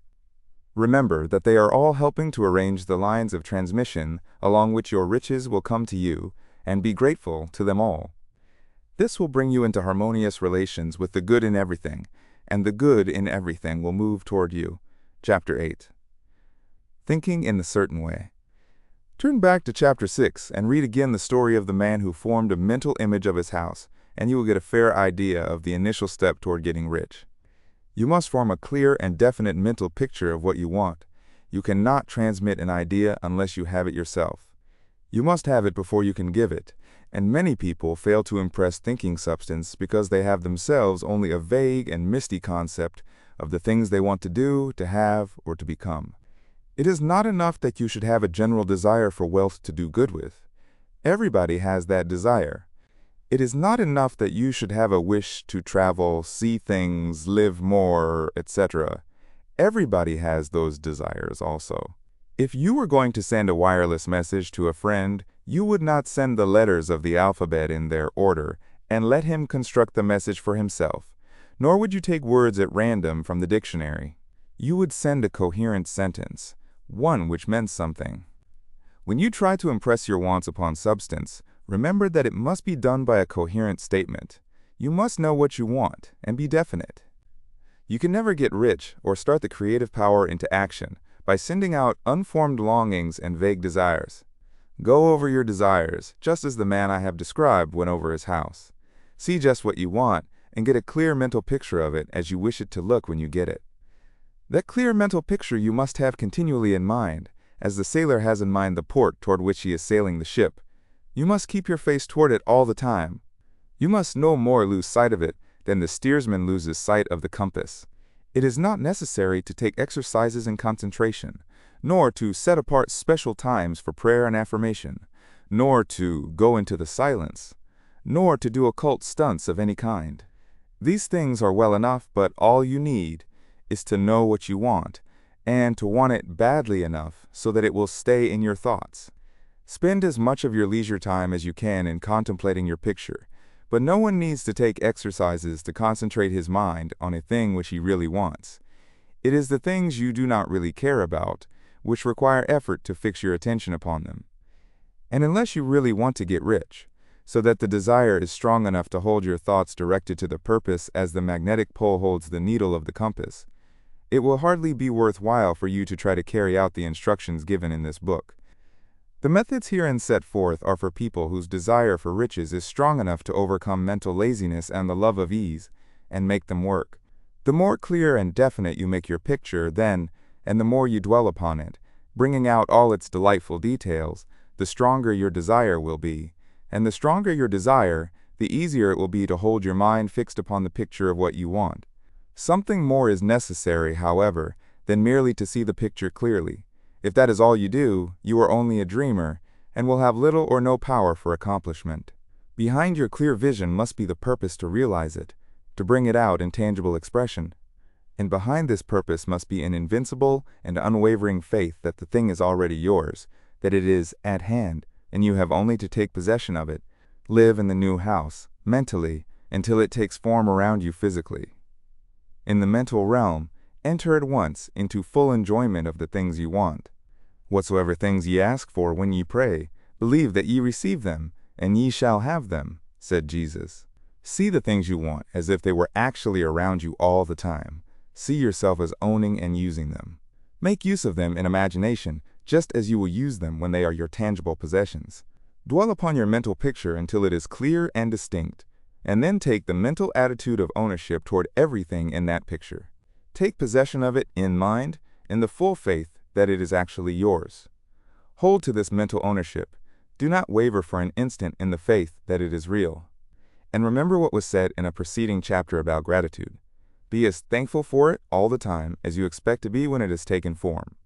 Remember that they are all helping to arrange the lines of transmission along which your riches will come to you, and be grateful to them all. This will bring you into harmonious relations with the good in everything, and the good in everything will move toward you. Chapter 8. Thinking in a certain way. Turn back to Chapter 6 and read again the story of the man who formed a mental image of his house, and you will get a fair idea of the initial step toward getting rich. You must form a clear and definite mental picture of what you want. You cannot transmit an idea unless you have it yourself. You must have it before you can give it, and many people fail to impress thinking substance because they have themselves only a vague and misty concept of the things they want to do, to have, or to become. It is not enough that you should have a general desire for wealth to do good with. Everybody has that desire. It is not enough that you should have a wish to travel, see things, live more, etc. Everybody has those desires also. If you were going to send a wireless message to a friend, you would not send the letters of the alphabet in their order and let him construct the message for himself, nor would you take words at random from the dictionary. You would send a coherent sentence, one which meant something. When you try to impress your wants upon substance, remember that it must be done by a coherent statement. You must know what you want and be definite. You can never get rich or start the creative power into action by sending out unformed longings and vague desires. Go over your desires, just as the man I have described went over his house. See just what you want and get a clear mental picture of it as you wish it to look when you get it. That clear mental picture you must have continually in mind, as the sailor has in mind the port toward which he is sailing the ship. You must keep your face toward it all the time. You must no more lose sight of it than the steersman loses sight of the compass. It is not necessary to take exercises in concentration, nor to set apart special times for prayer and affirmation, nor to go into the silence, nor to do occult stunts of any kind. These things are well enough, but all you need is to know what you want, and to want it badly enough so that it will stay in your thoughts. Spend as much of your leisure time as you can in contemplating your picture, but no one needs to take exercises to concentrate his mind on a thing which he really wants. It is the things you do not really care about which require effort to fix your attention upon them. And unless you really want to get rich, so that the desire is strong enough to hold your thoughts directed to the purpose as the magnetic pole holds the needle of the compass, it will hardly be worthwhile for you to try to carry out the instructions given in this book. The methods herein set forth are for people whose desire for riches is strong enough to overcome mental laziness and the love of ease, and make them work. The more clear and definite you make your picture, then, and the more you dwell upon it, bringing out all its delightful details, the stronger your desire will be, and the stronger your desire, the easier it will be to hold your mind fixed upon the picture of what you want. Something more is necessary, however, than merely to see the picture clearly. If that is all you do, you are only a dreamer, and will have little or no power for accomplishment. Behind your clear vision must be the purpose to realize it, to bring it out in tangible expression. And behind this purpose must be an invincible and unwavering faith that the thing is already yours, that it is at hand, and you have only to take possession of it, live in the new house, mentally, until it takes form around you physically. In the mental realm, enter at once into full enjoyment of the things you want. Whatsoever things ye ask for when ye pray, believe that ye receive them, and ye shall have them, said Jesus. See the things you want as if they were actually around you all the time. See yourself as owning and using them. Make use of them in imagination, just as you will use them when they are your tangible possessions. Dwell upon your mental picture until it is clear and distinct, and then take the mental attitude of ownership toward everything in that picture. Take possession of it in mind, in the full faith that it is actually yours. Hold to this mental ownership. Do not waver for an instant in the faith that it is real. And remember what was said in a preceding chapter about gratitude. Be as thankful for it all the time as you expect to be when it has taken form.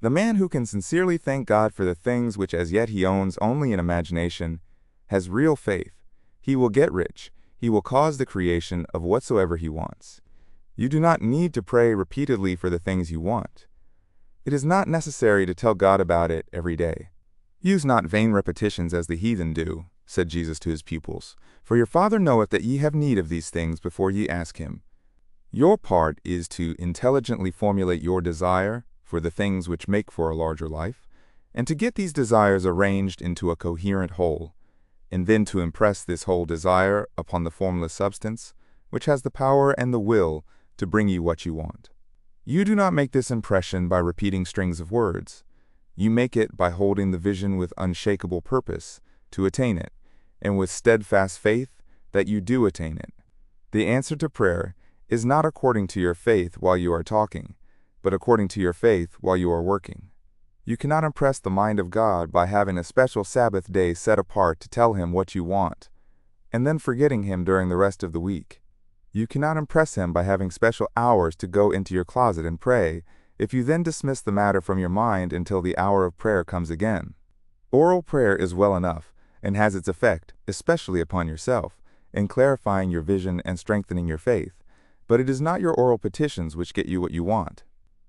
The man who can sincerely thank God for the things which as yet he owns only in imagination has real faith. He will get rich. He will cause the creation of whatsoever he wants. You do not need to pray repeatedly for the things you want. It is not necessary to tell God about it every day. Use not vain repetitions as the heathen do, said Jesus to his pupils, for your Father knoweth that ye have need of these things before ye ask him. Your part is to intelligently formulate your desire for the things which make for a larger life, and to get these desires arranged into a coherent whole, and then to impress this whole desire upon the formless substance, which has the power and the will to bring you what you want. You do not make this impression by repeating strings of words. You make it by holding the vision with unshakable purpose to attain it, and with steadfast faith that you do attain it. The answer to prayer is not according to your faith while you are talking, but according to your faith while you are working. You cannot impress the mind of God by having a special Sabbath day set apart to tell him what you want, and then forgetting him during the rest of the week. You cannot impress him by having special hours to go into your closet and pray, if you then dismiss the matter from your mind until the hour of prayer comes again. Oral prayer is well enough, and has its effect, especially upon yourself, in clarifying your vision and strengthening your faith, but it is not your oral petitions which get you what you want.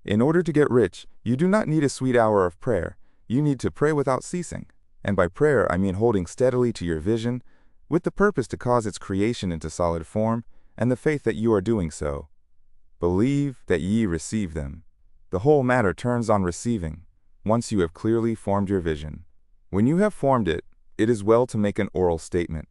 In order to get rich, you do not need a sweet hour of prayer. You need to pray without ceasing. And by prayer, I mean holding steadily to your vision, with the purpose to cause its creation into solid form, and the faith that you are doing so. Believe that ye receive them. The whole matter turns on receiving, once you have clearly formed your vision. When you have formed it, it is well to make an oral statement,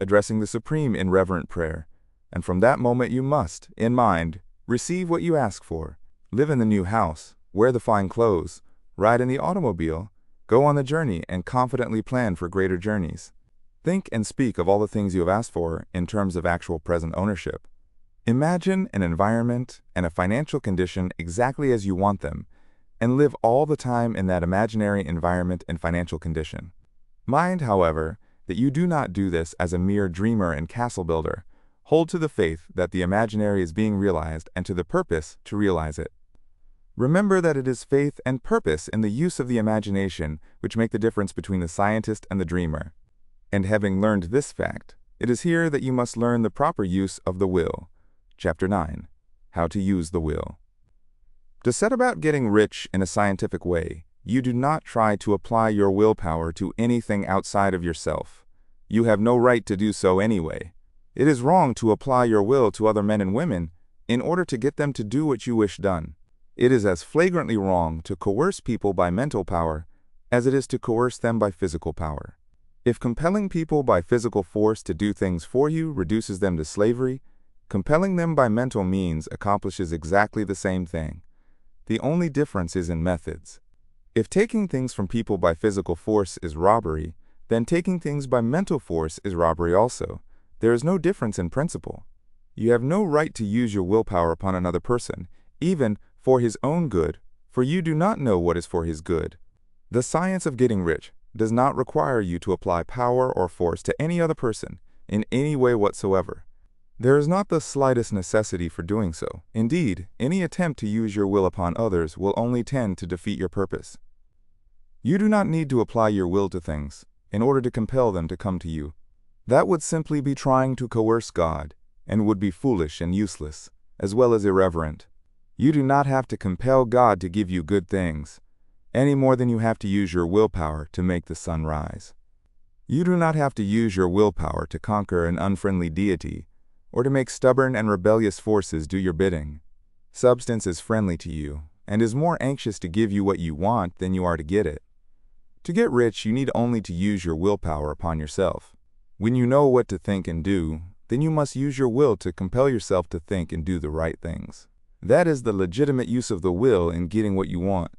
addressing the Supreme in reverent prayer, and from that moment you must, in mind, receive what you ask for. Live in the new house, wear the fine clothes, ride in the automobile, go on the journey, and confidently plan for greater journeys. Think and speak of all the things you have asked for in terms of actual present ownership. Imagine an environment and a financial condition exactly as you want them, and live all the time in that imaginary environment and financial condition. Mind, however, that you do not do this as a mere dreamer and castle builder. Hold to the faith that the imaginary is being realized and to the purpose to realize it. Remember that it is faith and purpose in the use of the imagination which make the difference between the scientist and the dreamer. And having learned this fact, it is here that you must learn the proper use of the will. Chapter 9. How to use the will. To set about getting rich in a scientific way, you do not try to apply your willpower to anything outside of yourself. You have no right to do so anyway. It is wrong to apply your will to other men and women in order to get them to do what you wish done. It is as flagrantly wrong to coerce people by mental power as it is to coerce them by physical power. If compelling people by physical force to do things for you reduces them to slavery, compelling them by mental means accomplishes exactly the same thing. The only difference is in methods. If taking things from people by physical force is robbery, then taking things by mental force is robbery also. There is no difference in principle. You have no right to use your willpower upon another person, even for his own good, for you do not know what is for his good. The science of getting rich does not require you to apply power or force to any other person in any way whatsoever. There is not the slightest necessity for doing so. Indeed, any attempt to use your will upon others will only tend to defeat your purpose. You do not need to apply your will to things in order to compel them to come to you. That would simply be trying to coerce God, and would be foolish and useless, as well as irreverent. You do not have to compel God to give you good things, any more than you have to use your willpower to make the sun rise. You do not have to use your willpower to conquer an unfriendly deity or to make stubborn and rebellious forces do your bidding. Substance is friendly to you and is more anxious to give you what you want than you are to get it. To get rich, you need only to use your willpower upon yourself. When you know what to think and do, then you must use your will to compel yourself to think and do the right things. That is the legitimate use of the will in getting what you want,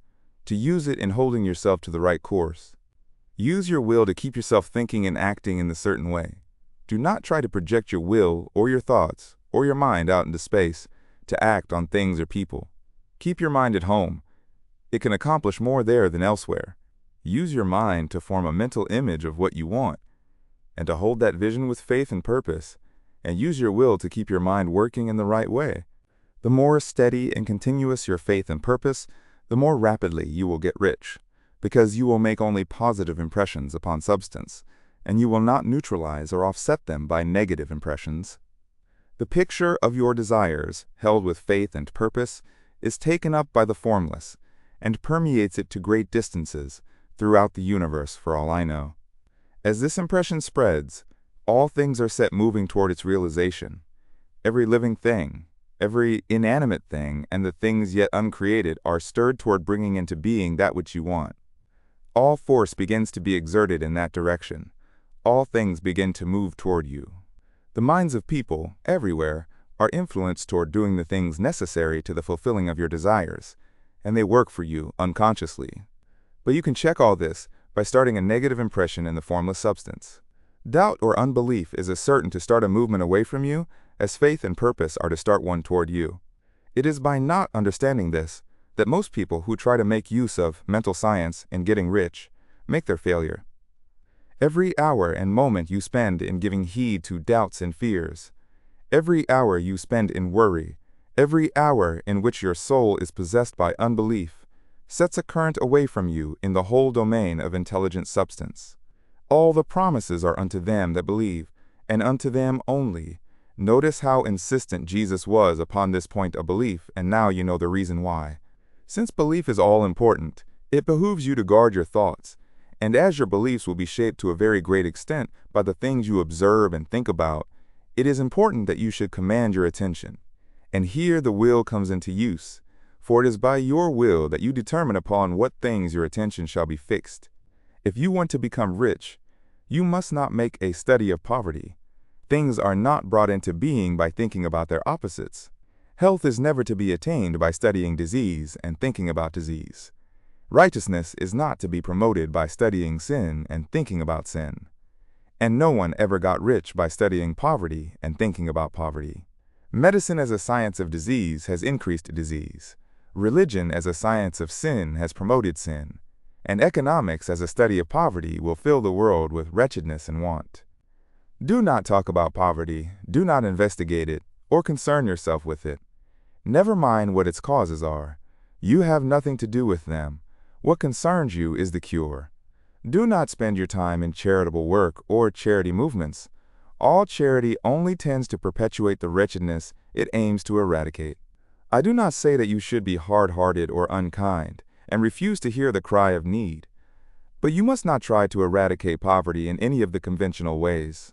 to use it in holding yourself to the right course. Use your will to keep yourself thinking and acting in a certain way. Do not try to project your will or your thoughts or your mind out into space to act on things or people. Keep your mind at home. It can accomplish more there than elsewhere. Use your mind to form a mental image of what you want and to hold that vision with faith and purpose, and use your will to keep your mind working in the right way. The more steady and continuous your faith and purpose, the more rapidly you will get rich, because you will make only positive impressions upon substance, and you will not neutralize or offset them by negative impressions. The picture of your desires, held with faith and purpose, is taken up by the formless, and permeates it to great distances throughout the universe, for all I know. As this impression spreads, all things are set moving toward its realization. Every living thing, every inanimate thing, and the things yet uncreated are stirred toward bringing into being that which you want. All force begins to be exerted in that direction. All things begin to move toward you. The minds of people, everywhere, are influenced toward doing the things necessary to the fulfilling of your desires, and they work for you unconsciously. But you can check all this by starting a negative impression in the formless substance. Doubt or unbelief is as certain to start a movement away from you as faith and purpose are to start one toward you. It is by not understanding this that most people who try to make use of mental science in getting rich make their failure. Every hour and moment you spend in giving heed to doubts and fears, every hour you spend in worry, every hour in which your soul is possessed by unbelief, sets a current away from you in the whole domain of intelligent substance. All the promises are unto them that believe, and unto them only. Notice how insistent Jesus was upon this point of belief, and now you know the reason why. Since belief is all important, it behooves you to guard your thoughts, and as your beliefs will be shaped to a very great extent by the things you observe and think about, it is important that you should command your attention. And here the will comes into use, for it is by your will that you determine upon what things your attention shall be fixed. If you want to become rich, you must not make a study of poverty. Things are not brought into being by thinking about their opposites. Health is never to be attained by studying disease and thinking about disease. Righteousness is not to be promoted by studying sin and thinking about sin. And no one ever got rich by studying poverty and thinking about poverty. Medicine as a science of disease has increased disease. Religion as a science of sin has promoted sin. And economics as a study of poverty will fill the world with wretchedness and want. Do not talk about poverty, do not investigate it, or concern yourself with it. Never mind what its causes are. You have nothing to do with them. What concerns you is the cure. Do not spend your time in charitable work or charity movements. All charity only tends to perpetuate the wretchedness it aims to eradicate. I do not say that you should be hard-hearted or unkind and refuse to hear the cry of need. But you must not try to eradicate poverty in any of the conventional ways.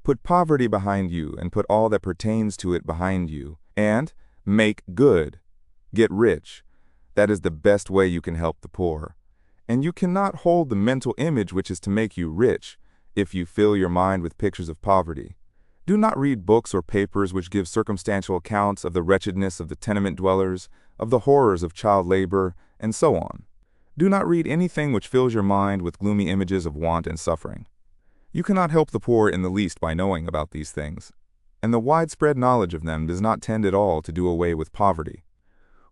Put poverty behind you and put all that pertains to it behind you, and make good. Get rich. That is the best way you can help the poor. And you cannot hold the mental image which is to make you rich if you fill your mind with pictures of poverty. Do not read books or papers which give circumstantial accounts of the wretchedness of the tenement dwellers, of the horrors of child labor, and so on. Do not read anything which fills your mind with gloomy images of want and suffering. You cannot help the poor in the least by knowing about these things, and the widespread knowledge of them does not tend at all to do away with poverty.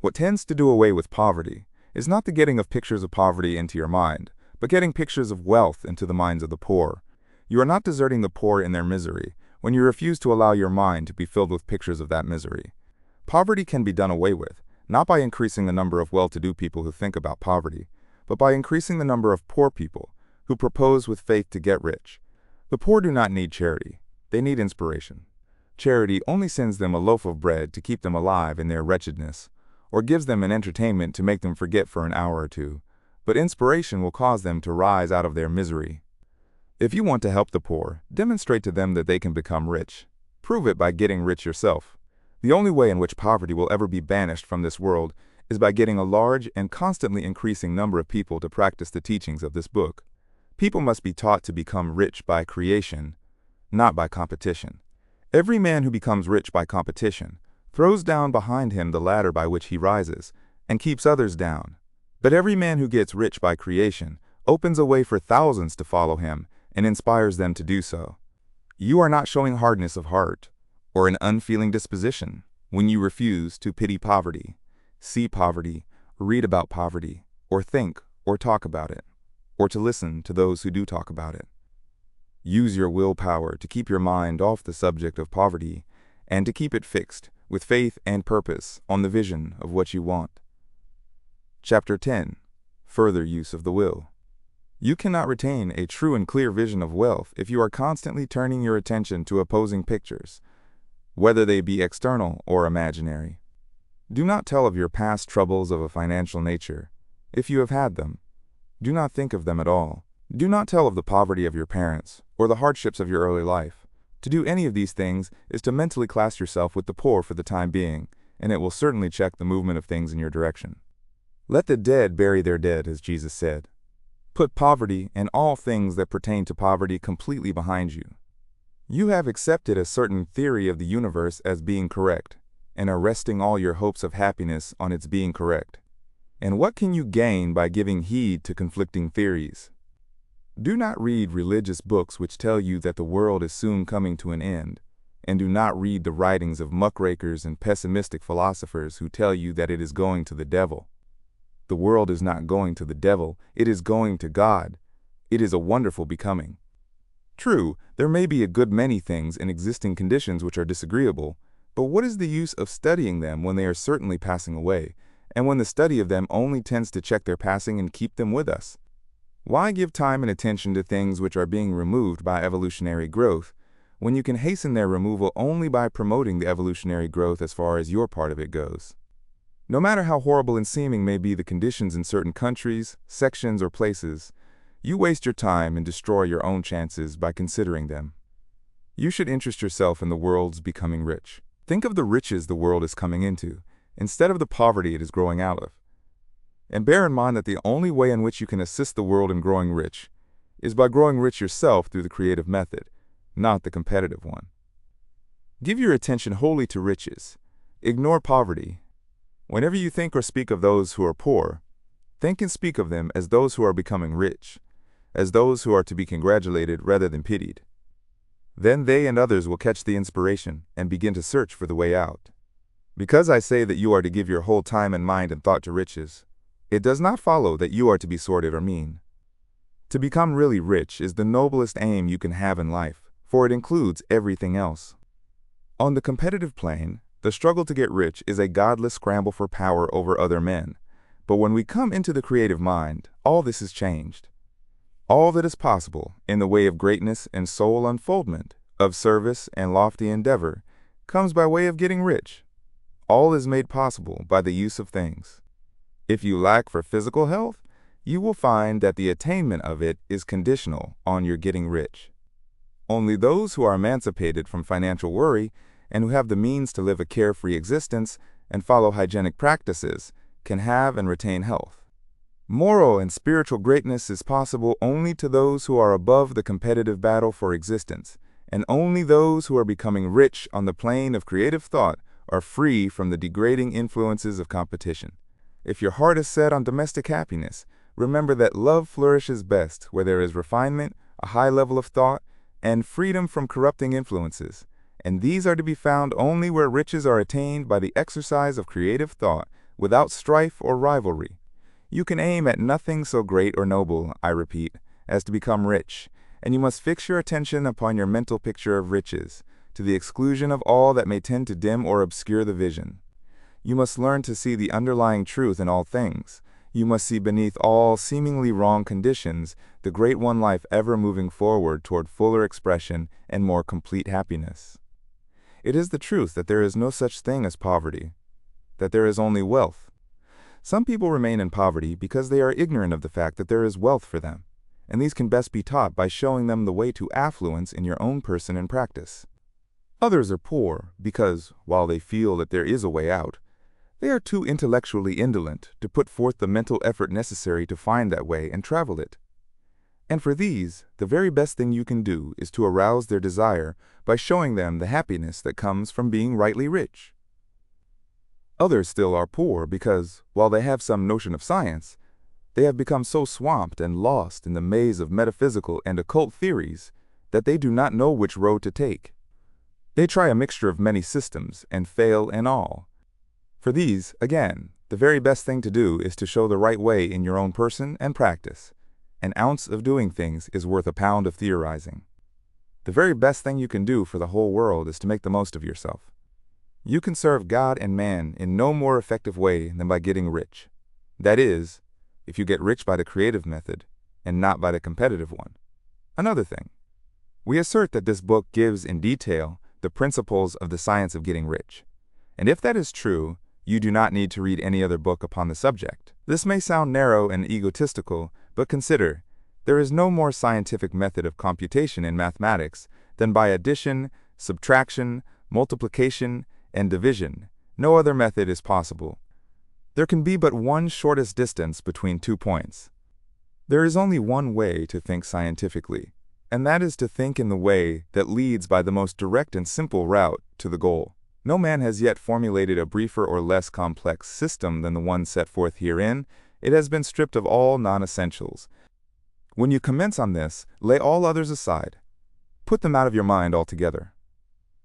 What tends to do away with poverty is not the getting of pictures of poverty into your mind, but getting pictures of wealth into the minds of the poor. You are not deserting the poor in their misery when you refuse to allow your mind to be filled with pictures of that misery. Poverty can be done away with, not by increasing the number of well-to-do people who think about poverty, but by increasing the number of poor people who propose with faith to get rich. The poor do not need charity. They need inspiration. Charity only sends them a loaf of bread to keep them alive in their wretchedness, or gives them an entertainment to make them forget for an hour or two, but inspiration will cause them to rise out of their misery. If you want to help the poor, demonstrate to them that they can become rich. Prove it by getting rich yourself. The only way in which poverty will ever be banished from this world is by getting a large and constantly increasing number of people to practice the teachings of this book. People must be taught to become rich by creation, not by competition. Every man who becomes rich by competition throws down behind him the ladder by which he rises and keeps others down. But every man who gets rich by creation opens a way for thousands to follow him and inspires them to do so. You are not showing hardness of heart or an unfeeling disposition when you refuse to pity poverty, see poverty, read about poverty, or think or talk about it, or to listen to those who do talk about it. Use your willpower to keep your mind off the subject of poverty and to keep it fixed with faith and purpose on the vision of what you want. Chapter 10. Further use of the will. You cannot retain a true and clear vision of wealth if you are constantly turning your attention to opposing pictures, whether they be external or imaginary. Do not tell of your past troubles of a financial nature, if you have had them. Do not think of them at all. Do not tell of the poverty of your parents or the hardships of your early life. To do any of these things is to mentally class yourself with the poor for the time being, and it will certainly check the movement of things in your direction. Let the dead bury their dead, as Jesus said. Put poverty and all things that pertain to poverty completely behind you. You have accepted a certain theory of the universe as being correct, and are resting all your hopes of happiness on its being correct. And what can you gain by giving heed to conflicting theories? Do not read religious books which tell you that the world is soon coming to an end, and do not read the writings of muckrakers and pessimistic philosophers who tell you that it is going to the devil. The world is not going to the devil, it is going to God. It is a wonderful becoming. True, there may be a good many things in existing conditions which are disagreeable, but what is the use of studying them when they are certainly passing away, and when the study of them only tends to check their passing and keep them with us? Why give time and attention to things which are being removed by evolutionary growth, when you can hasten their removal only by promoting the evolutionary growth as far as your part of it goes? No matter how horrible and seeming may be the conditions in certain countries, sections, or places, you waste your time and destroy your own chances by considering them. You should interest yourself in the world's becoming rich. Think of the riches the world is coming into, instead of the poverty it is growing out of. And bear in mind that the only way in which you can assist the world in growing rich is by growing rich yourself through the creative method, not the competitive one. Give your attention wholly to riches. Ignore poverty. Whenever you think or speak of those who are poor, think and speak of them as those who are becoming rich, as those who are to be congratulated rather than pitied. Then they and others will catch the inspiration and begin to search for the way out. Because I say that you are to give your whole time and mind and thought to riches, it does not follow that you are to be sordid or mean. To become really rich is the noblest aim you can have in life, for it includes everything else. On the competitive plane, the struggle to get rich is a godless scramble for power over other men. But when we come into the creative mind, all this is changed. All that is possible in the way of greatness and soul unfoldment, of service and lofty endeavor, comes by way of getting rich. All is made possible by the use of things. If you lack for physical health, you will find that the attainment of it is conditional on your getting rich. Only those who are emancipated from financial worry and who have the means to live a carefree existence and follow hygienic practices can have and retain health. Moral and spiritual greatness is possible only to those who are above the competitive battle for existence, and only those who are becoming rich on the plane of creative thought are free from the degrading influences of competition. If your heart is set on domestic happiness, remember that love flourishes best where there is refinement, a high level of thought, and freedom from corrupting influences. And these are to be found only where riches are attained by the exercise of creative thought, without strife or rivalry. You can aim at nothing so great or noble, I repeat, as to become rich, and you must fix your attention upon your mental picture of riches, to the exclusion of all that may tend to dim or obscure the vision. You must learn to see the underlying truth in all things. You must see beneath all seemingly wrong conditions the great one life ever moving forward toward fuller expression and more complete happiness. It is the truth that there is no such thing as poverty, that there is only wealth. Some people remain in poverty because they are ignorant of the fact that there is wealth for them, and these can best be taught by showing them the way to affluence in your own person and practice. Others are poor because, while they feel that there is a way out, they are too intellectually indolent to put forth the mental effort necessary to find that way and travel it. And for these, the very best thing you can do is to arouse their desire by showing them the happiness that comes from being rightly rich. Others still are poor because, while they have some notion of science, they have become so swamped and lost in the maze of metaphysical and occult theories that they do not know which road to take. They try a mixture of many systems and fail in all. For these, again, the very best thing to do is to show the right way in your own person and practice. An ounce of doing things is worth a pound of theorizing. The very best thing you can do for the whole world is to make the most of yourself. You can serve God and man in no more effective way than by getting rich. That is, if you get rich by the creative method and not by the competitive one. Another thing, we assert that this book gives in detail the principles of the science of getting rich. And if that is true, you do not need to read any other book upon the subject. This may sound narrow and egotistical, but consider, there is no more scientific method of computation in mathematics than by addition, subtraction, multiplication, and division. No other method is possible. There can be but one shortest distance between 2 points. There is only one way to think scientifically, and that is to think in the way that leads by the most direct and simple route to the goal. No man has yet formulated a briefer or less complex system than the one set forth herein. It has been stripped of all non-essentials. When you commence on this, lay all others aside. Put them out of your mind altogether.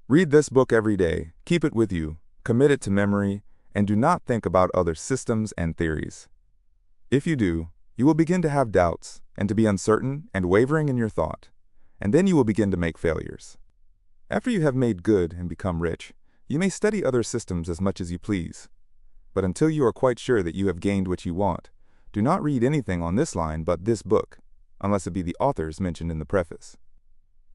Read this book every day, keep it with you, commit it to memory, and do not think about other systems and theories. If you do, you will begin to have doubts, and to be uncertain and wavering in your thought, and then you will begin to make failures. After you have made good and become rich, you may study other systems as much as you please. But until you are quite sure that you have gained what you want, do not read anything on this line but this book, unless it be the authors mentioned in the preface.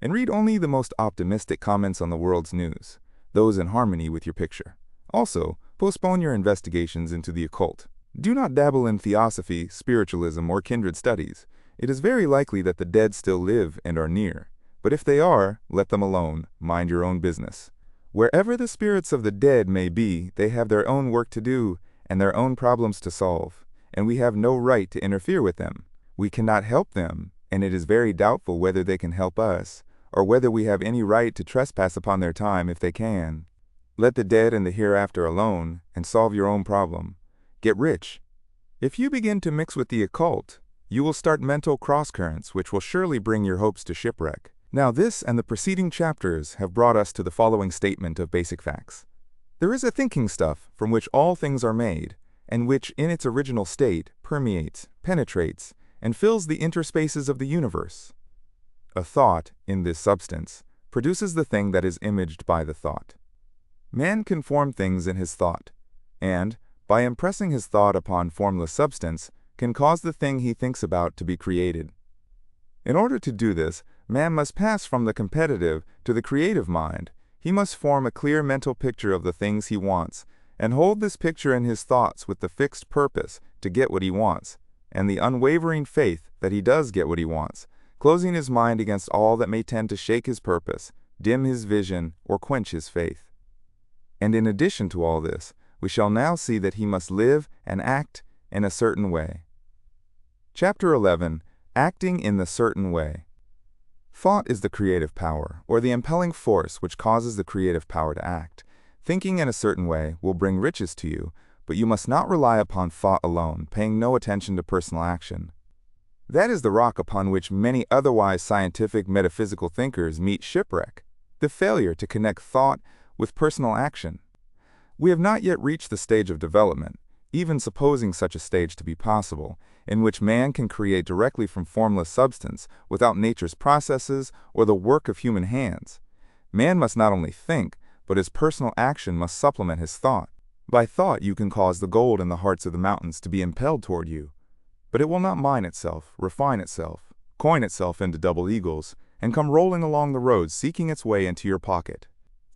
And read only the most optimistic comments on the world's news, those in harmony with your picture. Also, postpone your investigations into the occult. Do not dabble in theosophy, spiritualism, or kindred studies. It is very likely that the dead still live and are near. But if they are, let them alone. Mind your own business. Wherever the spirits of the dead may be, they have their own work to do and their own problems to solve, and we have no right to interfere with them. We cannot help them, and it is very doubtful whether they can help us, or whether we have any right to trespass upon their time if they can. Let the dead and the hereafter alone, and solve your own problem. Get rich. If you begin to mix with the occult, you will start mental cross-currents which will surely bring your hopes to shipwreck. Now this and the preceding chapters have brought us to the following statement of basic facts. There is a thinking stuff from which all things are made, and which in its original state permeates, penetrates, and fills the interspaces of the universe. A thought, in this substance, produces the thing that is imaged by the thought. Man can form things in his thought, and, by impressing his thought upon formless substance, can cause the thing he thinks about to be created. In order to do this, man must pass from the competitive to the creative mind. He must form a clear mental picture of the things he wants, and hold this picture in his thoughts with the fixed purpose to get what he wants, and the unwavering faith that he does get what he wants, closing his mind against all that may tend to shake his purpose, dim his vision, or quench his faith. And in addition to all this, we shall now see that he must live and act in a certain way. Chapter 11. Acting in the certain way. Thought is the creative power, or the impelling force which causes the creative power to act. Thinking in a certain way will bring riches to you, but you must not rely upon thought alone, paying no attention to personal action. That is the rock upon which many otherwise scientific metaphysical thinkers meet shipwreck, the failure to connect thought with personal action. We have not yet reached the stage of development, even supposing such a stage to be possible, in which man can create directly from formless substance without nature's processes or the work of human hands. Man must not only think, but his personal action must supplement his thought. By thought you can cause the gold in the hearts of the mountains to be impelled toward you, but it will not mine itself, refine itself, coin itself into double eagles, and come rolling along the road seeking its way into your pocket.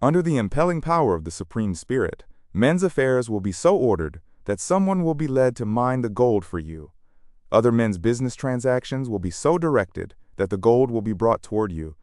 Under the impelling power of the Supreme Spirit, men's affairs will be so ordered that someone will be led to mine the gold for you. Other men's business transactions will be so directed that the gold will be brought toward you,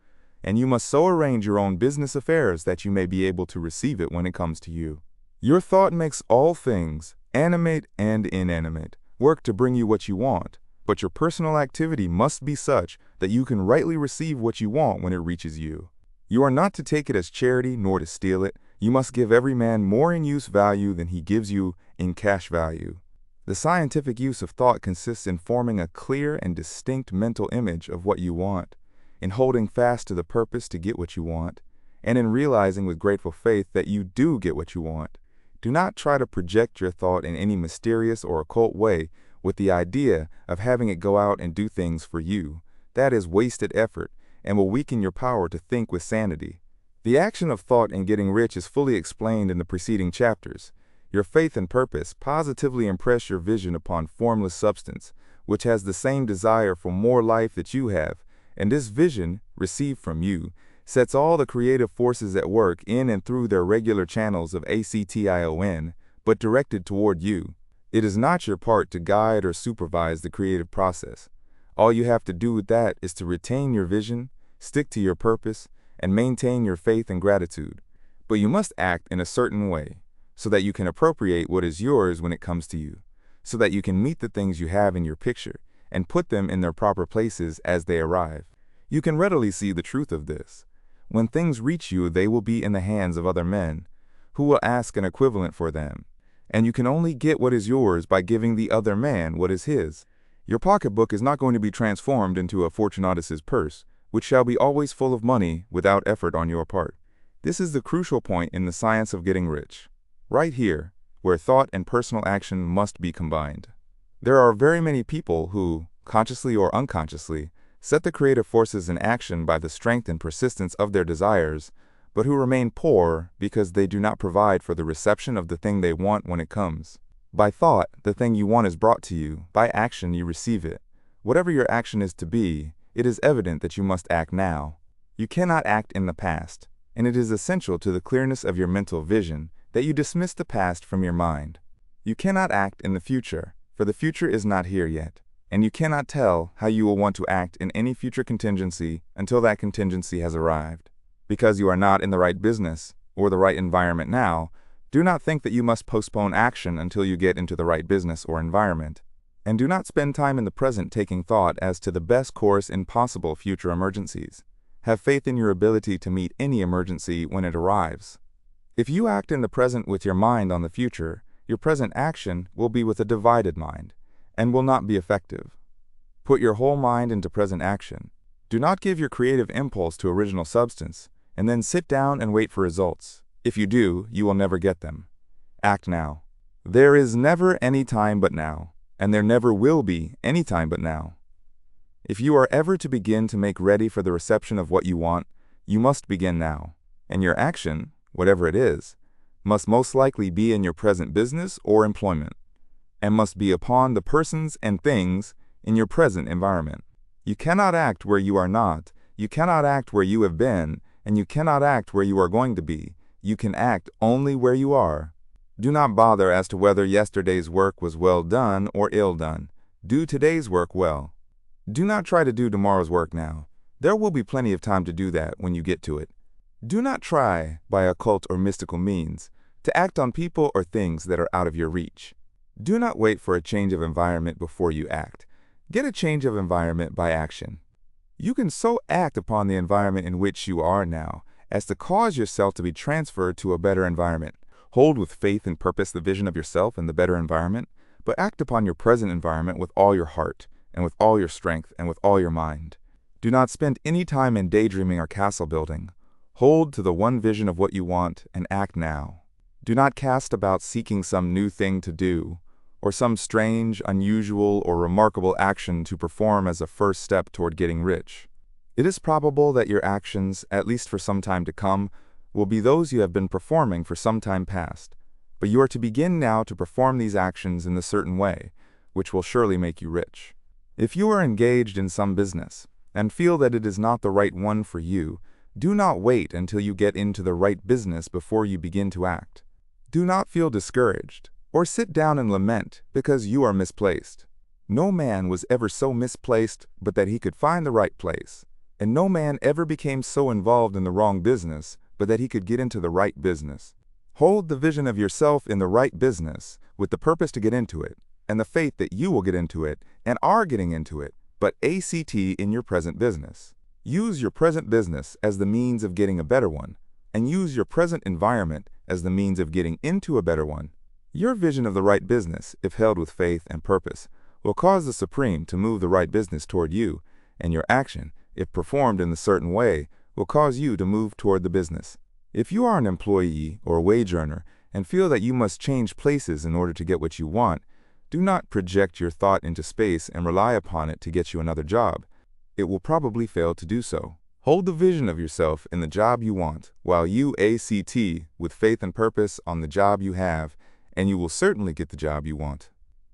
and you must so arrange your own business affairs that you may be able to receive it when it comes to you. Your thought makes all things, animate and inanimate, work to bring you what you want, but your personal activity must be such that you can rightly receive what you want when it reaches you. You are not to take it as charity nor to steal it. You must give every man more in use value than he gives you in cash value. The scientific use of thought consists in forming a clear and distinct mental image of what you want, in holding fast to the purpose to get what you want, and in realizing with grateful faith that you do get what you want. Do not try to project your thought in any mysterious or occult way with the idea of having it go out and do things for you. That is wasted effort and will weaken your power to think with sanity. The action of thought in getting rich is fully explained in the preceding chapters. Your faith and purpose positively impress your vision upon formless substance, which has the same desire for more life that you have, and this vision, received from you, sets all the creative forces at work in and through their regular channels of action, but directed toward you. It is not your part to guide or supervise the creative process. All you have to do with that is to retain your vision, stick to your purpose, and maintain your faith and gratitude. But you must act in a certain way, so that you can appropriate what is yours when it comes to you, so that you can meet the things you have in your picture and put them in their proper places as they arrive. You can readily see the truth of this. When things reach you, they will be in the hands of other men, who will ask an equivalent for them, and you can only get what is yours by giving the other man what is his. Your pocketbook is not going to be transformed into a Fortunatus's purse, which shall be always full of money without effort on your part. This is the crucial point in the science of getting rich, right here, where thought and personal action must be combined. There are very many people who, consciously or unconsciously, set the creative forces in action by the strength and persistence of their desires, but who remain poor because they do not provide for the reception of the thing they want when it comes. By thought, the thing you want is brought to you. By action, you receive it. Whatever your action is to be, it is evident that you must act now. You cannot act in the past, and it is essential to the clearness of your mental vision that you dismiss the past from your mind. You cannot act in the future, for the future is not here yet, and you cannot tell how you will want to act in any future contingency until that contingency has arrived. Because you are not in the right business or the right environment now, do not think that you must postpone action until you get into the right business or environment. And do not spend time in the present taking thought as to the best course in possible future emergencies. Have faith in your ability to meet any emergency when it arrives. If you act in the present with your mind on the future, your present action will be with a divided mind, and will not be effective. Put your whole mind into present action. Do not give your creative impulse to original substance, and then sit down and wait for results. If you do, you will never get them. Act now. There is never any time but now, and there never will be any time but now. If you are ever to begin to make ready for the reception of what you want, you must begin now, and your action, whatever it is, must most likely be in your present business or employment, and must be upon the persons and things in your present environment. You cannot act where you are not, you cannot act where you have been, and you cannot act where you are going to be. You can act only where you are. Do not bother as to whether yesterday's work was well done or ill done. Do today's work well. Do not try to do tomorrow's work now. There will be plenty of time to do that when you get to it. Do not try, by occult or mystical means, to act on people or things that are out of your reach. Do not wait for a change of environment before you act. Get a change of environment by action. You can so act upon the environment in which you are now as to cause yourself to be transferred to a better environment. Hold with faith and purpose the vision of yourself in the better environment, but act upon your present environment with all your heart, and with all your strength, and with all your mind. Do not spend any time in daydreaming or castle building. Hold to the one vision of what you want, and act now. Do not cast about seeking some new thing to do, or some strange, unusual, or remarkable action to perform as a first step toward getting rich. It is probable that your actions, at least for some time to come, will be those you have been performing for some time past, but you are to begin now to perform these actions in a certain way, which will surely make you rich. If you are engaged in some business, and feel that it is not the right one for you, do not wait until you get into the right business before you begin to act. Do not feel discouraged, or sit down and lament because you are misplaced. No man was ever so misplaced but that he could find the right place, and no man ever became so involved in the wrong business but that he could get into the right business. Hold the vision of yourself in the right business with the purpose to get into it, and the faith that you will get into it and are getting into it, but ACT in your present business. Use your present business as the means of getting a better one, and use your present environment as the means of getting into a better one. Your vision of the right business, if held with faith and purpose, will cause the Supreme to move the right business toward you, and your action, if performed in a certain way, will cause you to move toward the business. If you are an employee or a wage earner and feel that you must change places in order to get what you want, do not project your thought into space and rely upon it to get you another job. It will probably fail to do so. Hold the vision of yourself in the job you want, while you ACT with faith and purpose on the job you have, and you will certainly get the job you want.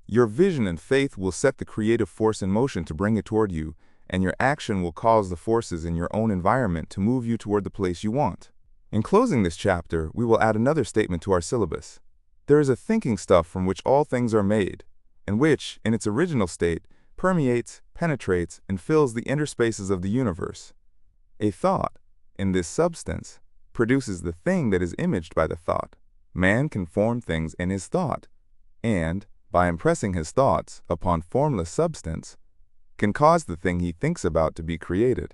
Your vision and faith will set the creative force in motion to bring it toward you, and your action will cause the forces in your own environment to move you toward the place you want. In closing this chapter, we will add another statement to our syllabus. There is a thinking stuff from which all things are made, and which, in its original state, permeates, penetrates, and fills the interspaces of the universe. A thought, in this substance, produces the thing that is imaged by the thought. Man can form things in his thought, and, by impressing his thoughts upon formless substance, can cause the thing he thinks about to be created.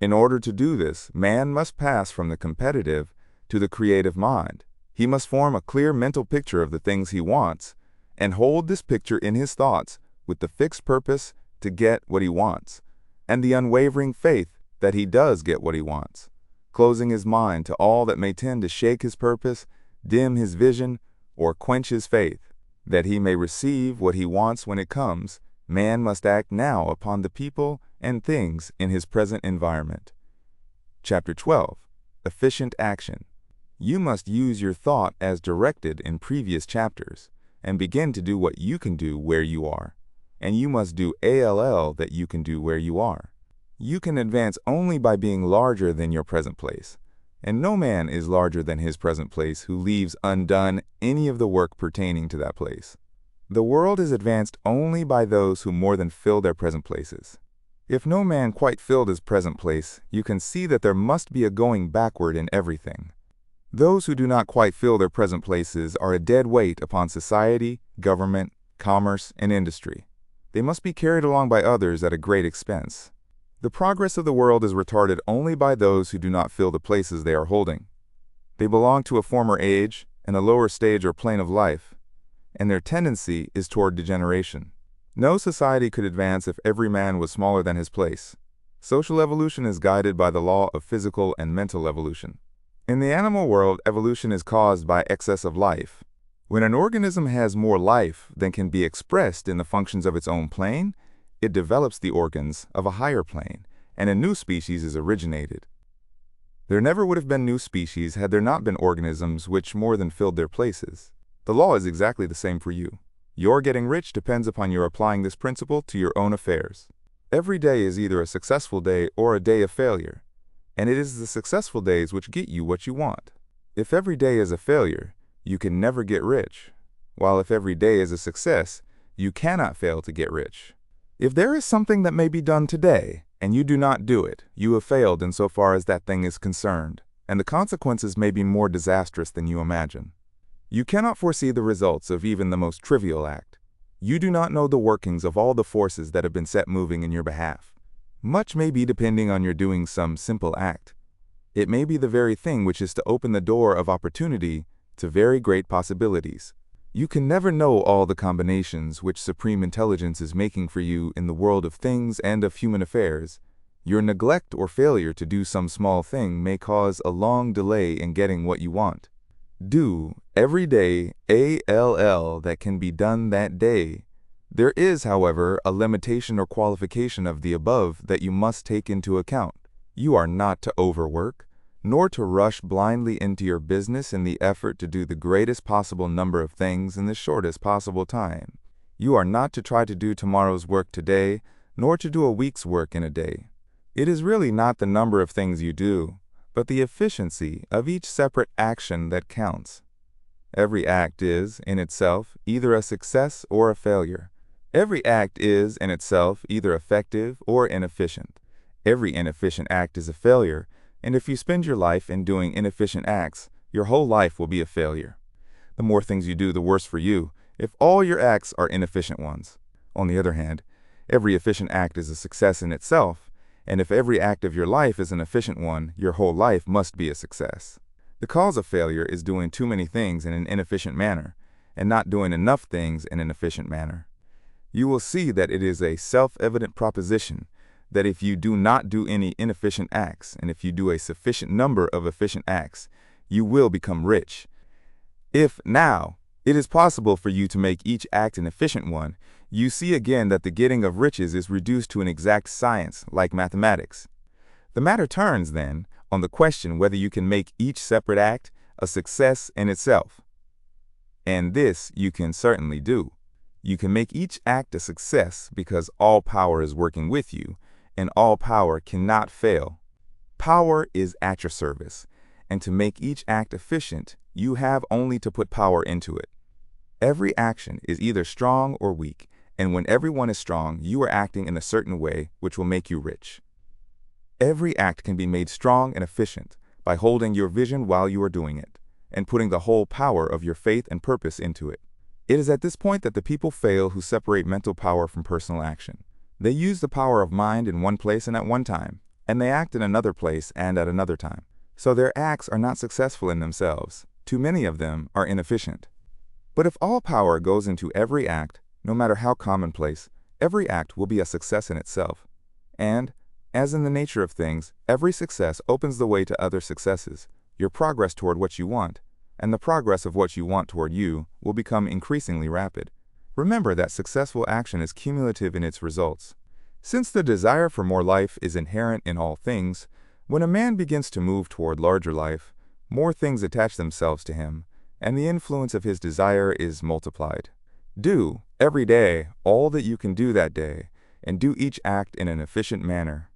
In order to do this, man must pass from the competitive to the creative mind. He must form a clear mental picture of the things he wants, and hold this picture in his thoughts with the fixed purpose to get what he wants, and the unwavering faith that he does get what he wants, closing his mind to all that may tend to shake his purpose, dim his vision, or quench his faith. That he may receive what he wants when it comes, man must act now upon the people and things in his present environment. Chapter 12. Efficient Action. You must use your thought as directed in previous chapters, and begin to do what you can do where you are. And you must do ALL that you can do where you are. You can advance only by being larger than your present place, and no man is larger than his present place who leaves undone any of the work pertaining to that place. The world is advanced only by those who more than fill their present places. If no man quite filled his present place, you can see that there must be a going backward in everything. Those who do not quite fill their present places are a dead weight upon society, government, commerce, and industry. They must be carried along by others at a great expense. The progress of the world is retarded only by those who do not fill the places they are holding. They belong to a former age and a lower stage or plane of life, and their tendency is toward degeneration. No society could advance if every man was smaller than his place. Social evolution is guided by the law of physical and mental evolution. In the animal world, evolution is caused by excess of life. When an organism has more life than can be expressed in the functions of its own plane, it develops the organs of a higher plane, and a new species is originated. There never would have been new species had there not been organisms which more than filled their places. The law is exactly the same for you. Your getting rich depends upon your applying this principle to your own affairs. Every day is either a successful day or a day of failure, and it is the successful days which get you what you want. If every day is a failure, you can never get rich, while if every day is a success, you cannot fail to get rich. If there is something that may be done today, and you do not do it, you have failed insofar as that thing is concerned, and the consequences may be more disastrous than you imagine. You cannot foresee the results of even the most trivial act. You do not know the workings of all the forces that have been set moving in your behalf. Much may be depending on your doing some simple act. It may be the very thing which is to open the door of opportunity to very great possibilities. You can never know all the combinations which Supreme Intelligence is making for you in the world of things and of human affairs. Your neglect or failure to do some small thing may cause a long delay in getting what you want. Do every day ALL that can be done that day. There is, however, a limitation or qualification of the above that you must take into account. You are not to overwork, nor to rush blindly into your business in the effort to do the greatest possible number of things in the shortest possible time. You are not to try to do tomorrow's work today, nor to do a week's work in a day. It is really not the number of things you do, but the efficiency of each separate action that counts. Every act is, in itself, either a success or a failure. Every act is, in itself, either effective or inefficient. Every inefficient act is a failure, and if you spend your life in doing inefficient acts, your whole life will be a failure. The more things you do, the worse for you, if all your acts are inefficient ones. On the other hand, every efficient act is a success in itself, and if every act of your life is an efficient one, your whole life must be a success. The cause of failure is doing too many things in an inefficient manner, and not doing enough things in an efficient manner. You will see that it is a self-evident proposition that if you do not do any inefficient acts, and if you do a sufficient number of efficient acts, you will become rich. If, now, it is possible for you to make each act an efficient one, you see again that the getting of riches is reduced to an exact science, like mathematics. The matter turns, then, on the question whether you can make each separate act a success in itself. And this you can certainly do. You can make each act a success because all power is working with you, and all power cannot fail. Power is at your service, and to make each act efficient, you have only to put power into it. Every action is either strong or weak, and when everyone is strong, you are acting in a certain way which will make you rich. Every act can be made strong and efficient by holding your vision while you are doing it, and putting the whole power of your faith and purpose into it. It is at this point that the people fail who separate mental power from personal action. They use the power of mind in one place and at one time, and they act in another place and at another time. So their acts are not successful in themselves. Too many of them are inefficient. But if all power goes into every act, no matter how commonplace, every act will be a success in itself. And, as in the nature of things, every success opens the way to other successes, your progress toward what you want, and the progress of what you want toward you will become increasingly rapid. Remember that successful action is cumulative in its results. Since the desire for more life is inherent in all things, when a man begins to move toward larger life, more things attach themselves to him, and the influence of his desire is multiplied. Do, every day, all that you can do that day, and do each act in an efficient manner.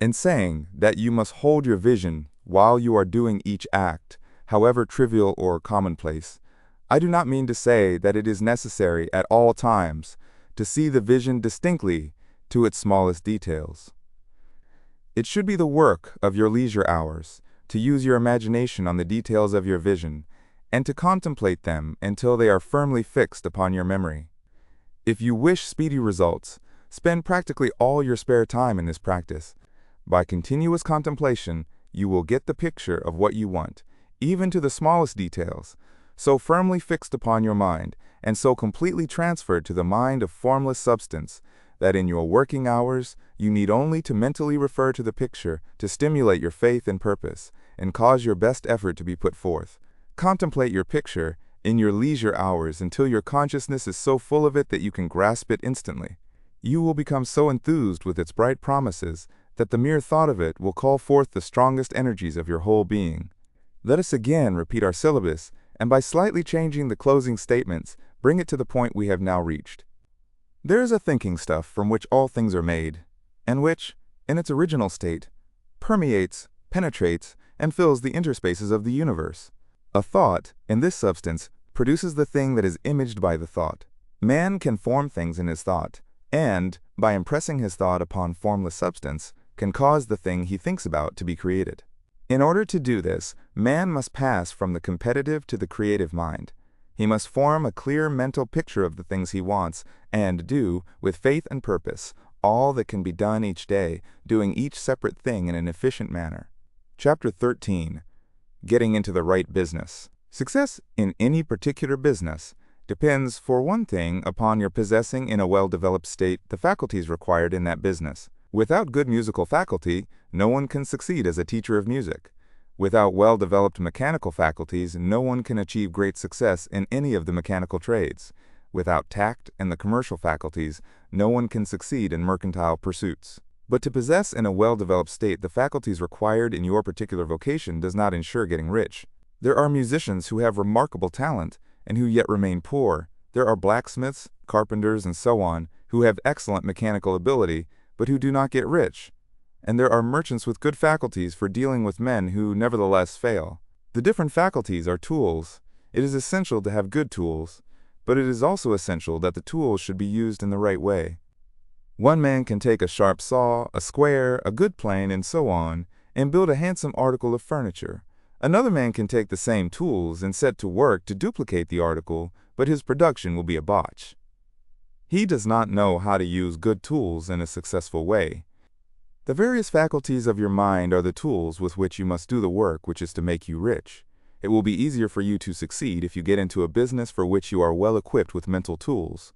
In saying that you must hold your vision while you are doing each act, however trivial or commonplace, I do not mean to say that it is necessary at all times to see the vision distinctly to its smallest details. It should be the work of your leisure hours to use your imagination on the details of your vision and to contemplate them until they are firmly fixed upon your memory. If you wish speedy results, spend practically all your spare time in this practice. By continuous contemplation, you will get the picture of what you want, even to the smallest details, so firmly fixed upon your mind, and so completely transferred to the mind of formless substance, that in your working hours you need only to mentally refer to the picture to stimulate your faith and purpose, and cause your best effort to be put forth. Contemplate your picture in your leisure hours until your consciousness is so full of it that you can grasp it instantly. You will become so enthused with its bright promises that the mere thought of it will call forth the strongest energies of your whole being. Let us again repeat our syllabus, and by slightly changing the closing statements, bring it to the point we have now reached. There is a thinking stuff from which all things are made, and which, in its original state, permeates, penetrates, and fills the interspaces of the universe. A thought, in this substance, produces the thing that is imaged by the thought. Man can form things in his thought, and, by impressing his thought upon formless substance, can cause the thing he thinks about to be created. In order to do this, man must pass from the competitive to the creative mind. He must form a clear mental picture of the things he wants, and do, with faith and purpose, all that can be done each day, doing each separate thing in an efficient manner. Chapter 13. Getting into the right business. Success in any particular business depends, for one thing, upon your possessing in a well-developed state the faculties required in that business. Without good musical faculty, no one can succeed as a teacher of music. Without well-developed mechanical faculties, no one can achieve great success in any of the mechanical trades. Without tact and the commercial faculties, no one can succeed in mercantile pursuits. But to possess in a well-developed state the faculties required in your particular vocation does not ensure getting rich. There are musicians who have remarkable talent and who yet remain poor. There are blacksmiths, carpenters, and so on, who have excellent mechanical ability, but who do not get rich. And there are merchants with good faculties for dealing with men who nevertheless fail. The different faculties are tools. It is essential to have good tools. but it is also essential that the tools should be used in the right way. One man can take a sharp saw, a square, a good plane, and so on, and build a handsome article of furniture. Another man can take the same tools and set to work to duplicate the article, but his production will be a botch. He does not know how to use good tools in a successful way. The various faculties of your mind are the tools with which you must do the work which is to make you rich. It will be easier for you to succeed if you get into a business for which you are well equipped with mental tools.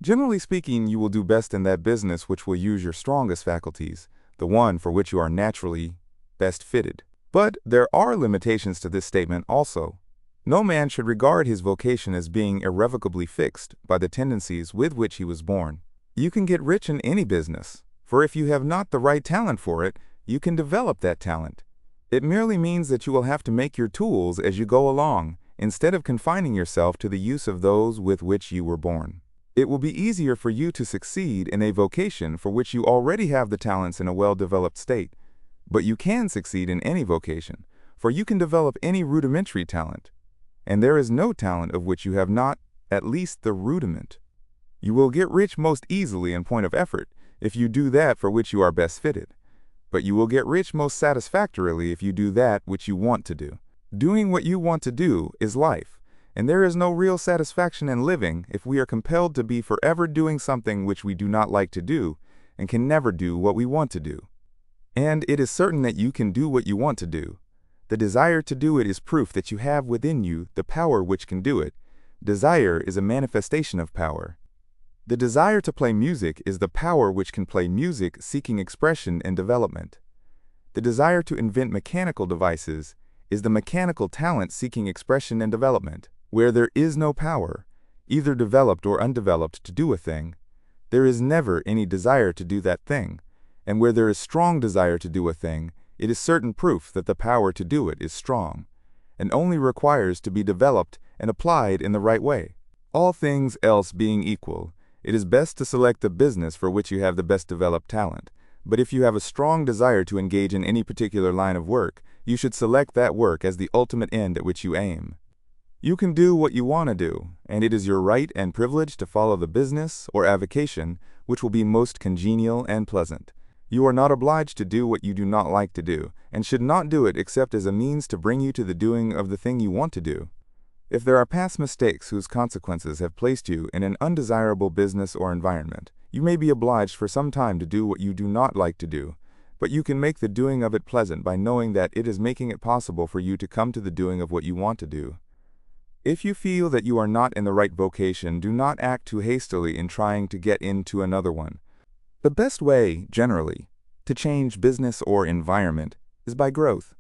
Generally speaking, you will do best in that business which will use your strongest faculties, the one for which you are naturally best fitted. But there are limitations to this statement also. No man should regard his vocation as being irrevocably fixed by the tendencies with which he was born. You can get rich in any business, for if you have not the right talent for it, you can develop that talent. It merely means that you will have to make your tools as you go along, instead of confining yourself to the use of those with which you were born. It will be easier for you to succeed in a vocation for which you already have the talents in a well-developed state. But you can succeed in any vocation, for you can develop any rudimentary talent. And there is no talent of which you have not at least the rudiment. You will get rich most easily in point of effort if you do that for which you are best fitted. But you will get rich most satisfactorily if you do that which you want to do. Doing what you want to do is life. And there is no real satisfaction in living if we are compelled to be forever doing something which we do not like to do and can never do what we want to do. And it is certain that you can do what you want to do. The desire to do it is proof that you have within you the power which can do it. Desire is a manifestation of power. The desire to play music is the power which can play music seeking expression and development. The desire to invent mechanical devices is the mechanical talent seeking expression and development. Where there is no power, either developed or undeveloped, to do a thing, there is never any desire to do that thing. And where there is strong desire to do a thing, it is certain proof that the power to do it is strong, and only requires to be developed and applied in the right way. All things else being equal, it is best to select the business for which you have the best developed talent. But if you have a strong desire to engage in any particular line of work, you should select that work as the ultimate end at which you aim. You can do what you want to do, and it is your right and privilege to follow the business or avocation which will be most congenial and pleasant. You are not obliged to do what you do not like to do, and should not do it except as a means to bring you to the doing of the thing you want to do. If there are past mistakes whose consequences have placed you in an undesirable business or environment, you may be obliged for some time to do what you do not like to do, but you can make the doing of it pleasant by knowing that it is making it possible for you to come to the doing of what you want to do. If you feel that you are not in the right vocation, do not act too hastily in trying to get into another one. The best way, generally, to change business or environment is by growth.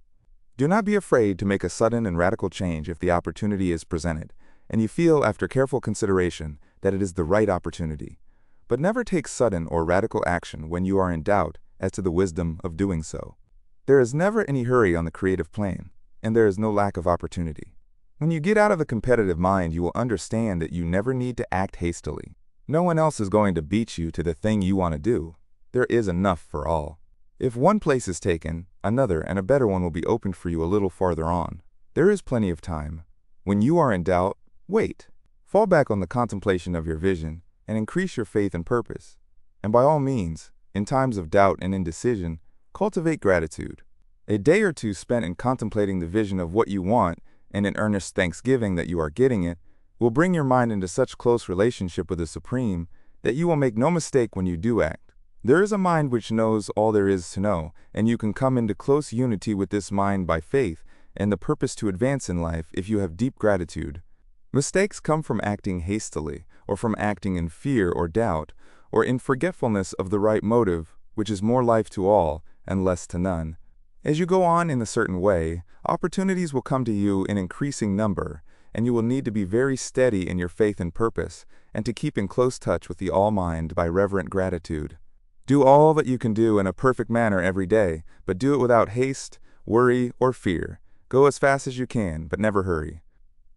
Do not be afraid to make a sudden and radical change if the opportunity is presented, and you feel after careful consideration that it is the right opportunity. But never take sudden or radical action when you are in doubt as to the wisdom of doing so. There is never any hurry on the creative plane, and there is no lack of opportunity. When you get out of the competitive mind, you will understand that you never need to act hastily. No one else is going to beat you to the thing you want to do. There is enough for all. If one place is taken, another and a better one will be opened for you a little farther on. There is plenty of time. When you are in doubt, wait. Fall back on the contemplation of your vision and increase your faith and purpose. And by all means, in times of doubt and indecision, cultivate gratitude. A day or two spent in contemplating the vision of what you want and in earnest thanksgiving that you are getting it will bring your mind into such close relationship with the Supreme that you will make no mistake when you do act. There is a mind which knows all there is to know, and you can come into close unity with this mind by faith and the purpose to advance in life if you have deep gratitude. Mistakes come from acting hastily, or from acting in fear or doubt, or in forgetfulness of the right motive, which is more life to all and less to none. As you go on in a certain way, opportunities will come to you in increasing number, and you will need to be very steady in your faith and purpose, and to keep in close touch with the All-Mind by reverent gratitude. Do all that you can do in a perfect manner every day, but do it without haste, worry, or fear. Go as fast as you can, but never hurry.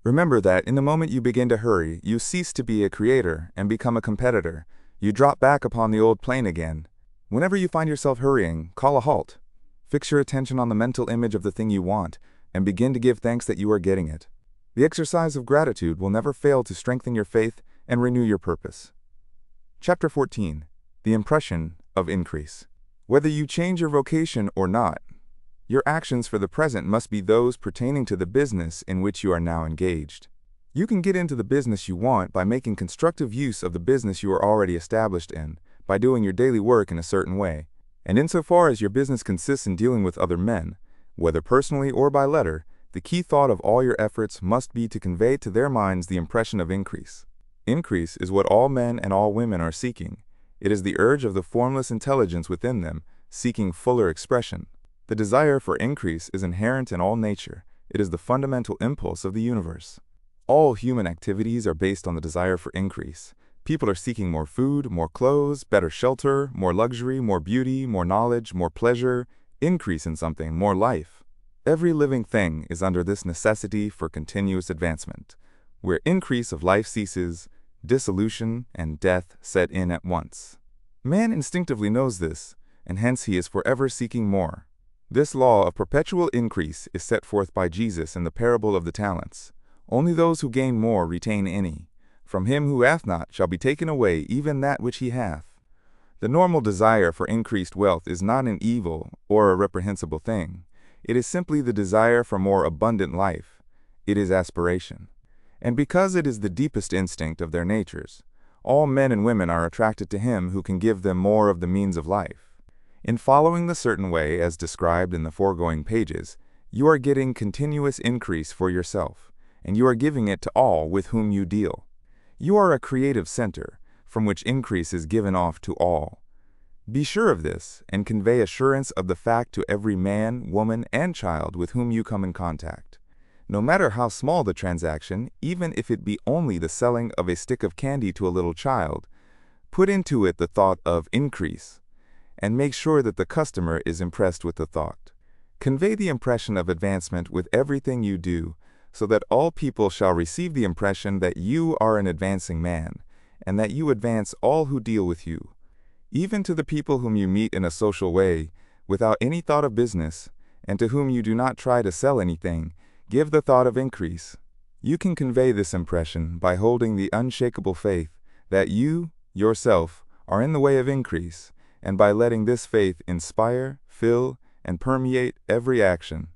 Remember that in the moment you begin to hurry, you cease to be a creator and become a competitor. You drop back upon the old plane again. Whenever you find yourself hurrying, call a halt. Fix your attention on the mental image of the thing you want, and begin to give thanks that you are getting it. The exercise of gratitude will never fail to strengthen your faith and renew your purpose. Chapter 14. The Impression of Increase. Whether you change your vocation or not, your actions for the present must be those pertaining to the business in which you are now engaged. You can get into the business you want by making constructive use of the business you are already established in, by doing your daily work in a certain way. And insofar as your business consists in dealing with other men, whether personally or by letter, the key thought of all your efforts must be to convey to their minds the impression of increase. Increase is what all men and all women are seeking. It is the urge of the formless intelligence within them, seeking fuller expression. The desire for increase is inherent in all nature. It is the fundamental impulse of the universe. All human activities are based on the desire for increase. People are seeking more food, more clothes, better shelter, more luxury, more beauty, more knowledge, more pleasure, increase in something, more life. Every living thing is under this necessity for continuous advancement. Where increase of life ceases, dissolution and death set in at once. Man instinctively knows this, and hence he is forever seeking more. This law of perpetual increase is set forth by Jesus in the parable of the talents. Only those who gain more retain any. From him who hath not shall be taken away even that which he hath. The normal desire for increased wealth is not an evil or a reprehensible thing. It is simply the desire for more abundant life. It is aspiration. And because it is the deepest instinct of their natures, all men and women are attracted to him who can give them more of the means of life. In following the certain way as described in the foregoing pages, you are getting continuous increase for yourself, and you are giving it to all with whom you deal. You are a creative center, from which increase is given off to all. Be sure of this, and convey assurance of the fact to every man, woman, and child with whom you come in contact. No matter how small the transaction, even if it be only the selling of a stick of candy to a little child, put into it the thought of increase, and make sure that the customer is impressed with the thought. Convey the impression of advancement with everything you do, so that all people shall receive the impression that you are an advancing man, and that you advance all who deal with you. Even to the people whom you meet in a social way, without any thought of business, and to whom you do not try to sell anything, give the thought of increase. You can convey this impression by holding the unshakable faith that you, yourself, are in the way of increase, and by letting this faith inspire, fill, and permeate every action.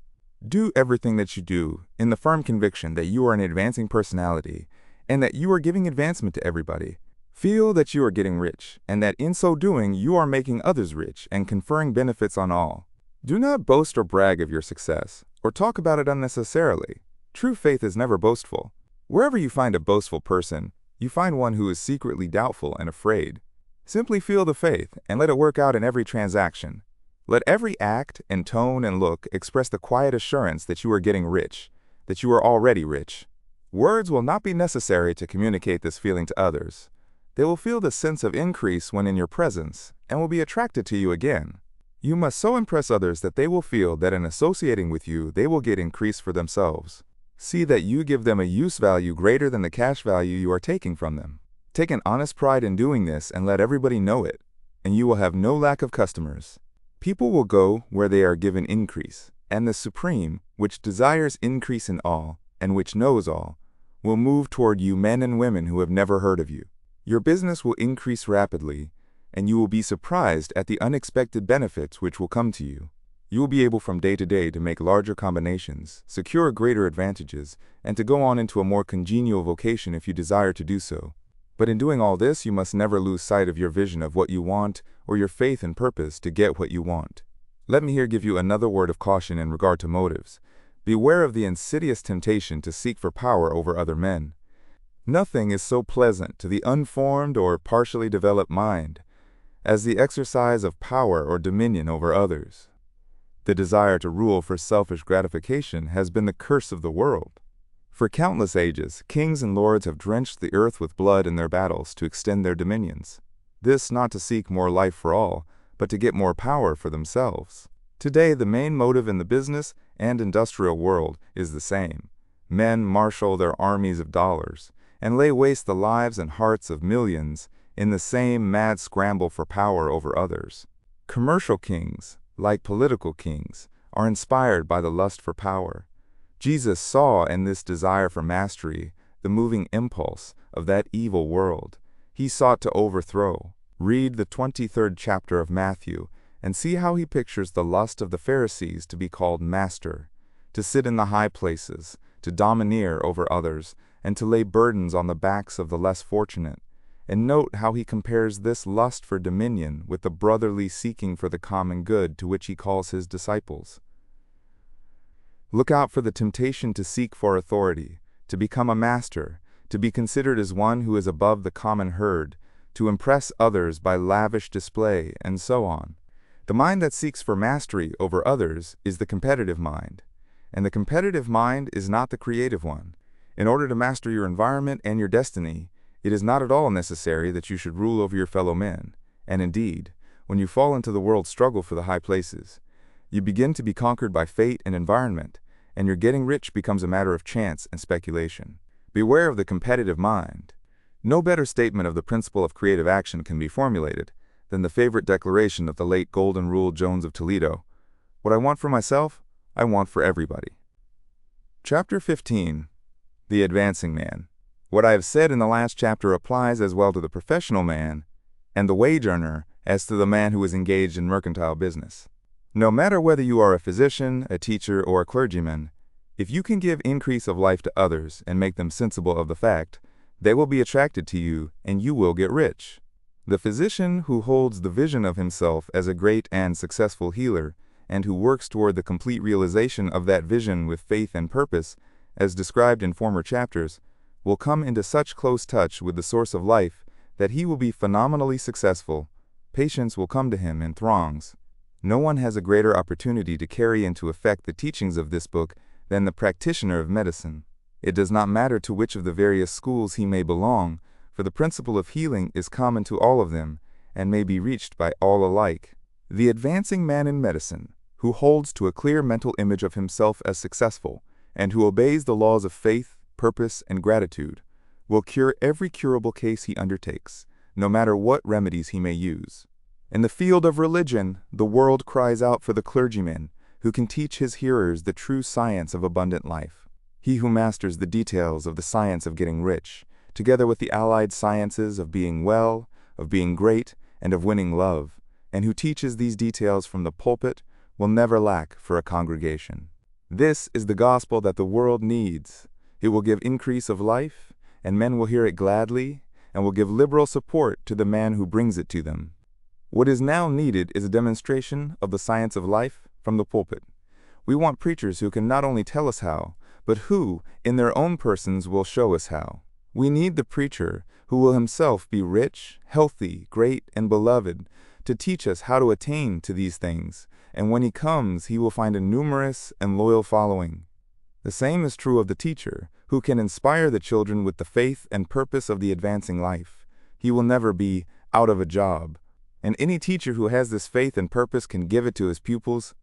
Do everything that you do in the firm conviction that you are an advancing personality, and that you are giving advancement to everybody. Feel that you are getting rich, and that in so doing you are making others rich and conferring benefits on all. Do not boast or brag of your success, or talk about it unnecessarily. True faith is never boastful. Wherever you find a boastful person, you find one who is secretly doubtful and afraid. Simply feel the faith, and let it work out in every transaction. Let every act and tone and look express the quiet assurance that you are getting rich, that you are already rich. Words will not be necessary to communicate this feeling to others. They will feel the sense of increase when in your presence, and will be attracted to you again. You must so impress others that they will feel that in associating with you, they will get increase for themselves. See that you give them a use value greater than the cash value you are taking from them. Take an honest pride in doing this and let everybody know it, and you will have no lack of customers. People will go where they are given increase, and the Supreme, which desires increase in all, and which knows all, will move toward you men and women who have never heard of you. Your business will increase rapidly, and you will be surprised at the unexpected benefits which will come to you. You will be able from day to day to make larger combinations, secure greater advantages, and to go on into a more congenial vocation if you desire to do so. But in doing all this, you must never lose sight of your vision of what you want or your faith and purpose to get what you want. Let me here give you another word of caution in regard to motives. Beware of the insidious temptation to seek for power over other men. Nothing is so pleasant to the unformed or partially developed mind as the exercise of power or dominion over others. The desire to rule for selfish gratification has been the curse of the world. For countless ages, kings and lords have drenched the earth with blood in their battles to extend their dominions. This not to seek more life for all, but to get more power for themselves. Today, the main motive in the business and industrial world is the same. Men marshal their armies of dollars and lay waste the lives and hearts of millions in the same mad scramble for power over others. Commercial kings, like political kings, are inspired by the lust for power. Jesus saw in this desire for mastery the moving impulse of that evil world he sought to overthrow. Read the 23rd chapter of Matthew and see how he pictures the lust of the Pharisees to be called master, to sit in the high places, to domineer over others, and to lay burdens on the backs of the less fortunate. And note how he compares this lust for dominion with the brotherly seeking for the common good to which he calls his disciples. Look out for the temptation to seek for authority, to become a master, to be considered as one who is above the common herd, to impress others by lavish display, and so on. The mind that seeks for mastery over others is the competitive mind, and the competitive mind is not the creative one. In order to master your environment and your destiny, it is not at all necessary that you should rule over your fellow men, and indeed, when you fall into the world's struggle for the high places, you begin to be conquered by fate and environment, and your getting rich becomes a matter of chance and speculation. Beware of the competitive mind. No better statement of the principle of creative action can be formulated than the favorite declaration of the late Golden Rule Jones of Toledo: "What I want for myself, I want for everybody." Chapter 15. The Advancing Man. What I have said in the last chapter applies as well to the professional man and the wage earner as to the man who is engaged in mercantile business. No matter whether you are a physician, a teacher, or a clergyman, if you can give increase of life to others and make them sensible of the fact, they will be attracted to you and you will get rich. The physician who holds the vision of himself as a great and successful healer and who works toward the complete realization of that vision with faith and purpose, as described in former chapters, will come into such close touch with the source of life that he will be phenomenally successful. Patients will come to him in throngs. No one has a greater opportunity to carry into effect the teachings of this book than the practitioner of medicine. It does not matter to which of the various schools he may belong, for the principle of healing is common to all of them and may be reached by all alike. The advancing man in medicine, who holds to a clear mental image of himself as successful, and who obeys the laws of faith, purpose, and gratitude, will cure every curable case he undertakes, no matter what remedies he may use. In the field of religion, the world cries out for the clergyman who can teach his hearers the true science of abundant life. He who masters the details of the science of getting rich, together with the allied sciences of being well, of being great, and of winning love, and who teaches these details from the pulpit, will never lack for a congregation. This is the gospel that the world needs. It will give increase of life, and men will hear it gladly, and will give liberal support to the man who brings it to them. What is now needed is a demonstration of the science of life from the pulpit. We want preachers who can not only tell us how, but who, in their own persons, will show us how. We need the preacher who will himself be rich, healthy, great, and beloved, to teach us how to attain to these things, and when he comes, he will find a numerous and loyal following. The same is true of the teacher, who can inspire the children with the faith and purpose of the advancing life. He will never be out of a job, and any teacher who has this faith and purpose can give it to his pupils.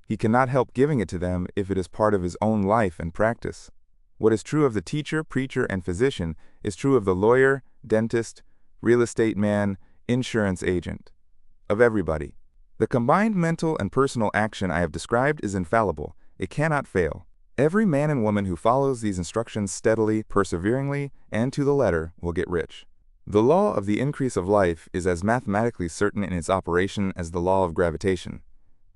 He cannot help giving it to them if it is part of his own life and practice. What is true of the teacher, preacher, and physician is true of the lawyer, dentist, real estate man, insurance agent, of everybody. The combined mental and personal action I have described is infallible. It cannot fail. Every man and woman who follows these instructions steadily, perseveringly, and to the letter will get rich. The law of the increase of life is as mathematically certain in its operation as the law of gravitation.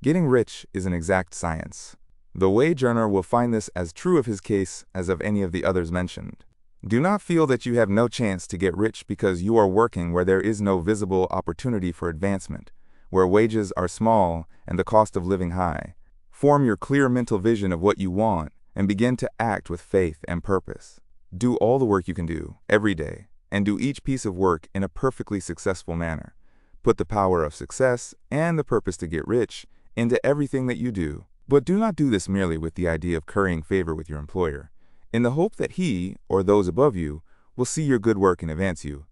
Getting rich is an exact science. The wage earner will find this as true of his case as of any of the others mentioned. Do not feel that you have no chance to get rich because you are working where there is no visible opportunity for advancement, where wages are small and the cost of living high. Form your clear mental vision of what you want and begin to act with faith and purpose. Do all the work you can do every day, and do each piece of work in a perfectly successful manner. Put the power of success and the purpose to get rich into everything that you do. But do not do this merely with the idea of currying favor with your employer, in the hope that he, or those above you, will see your good work and advance you.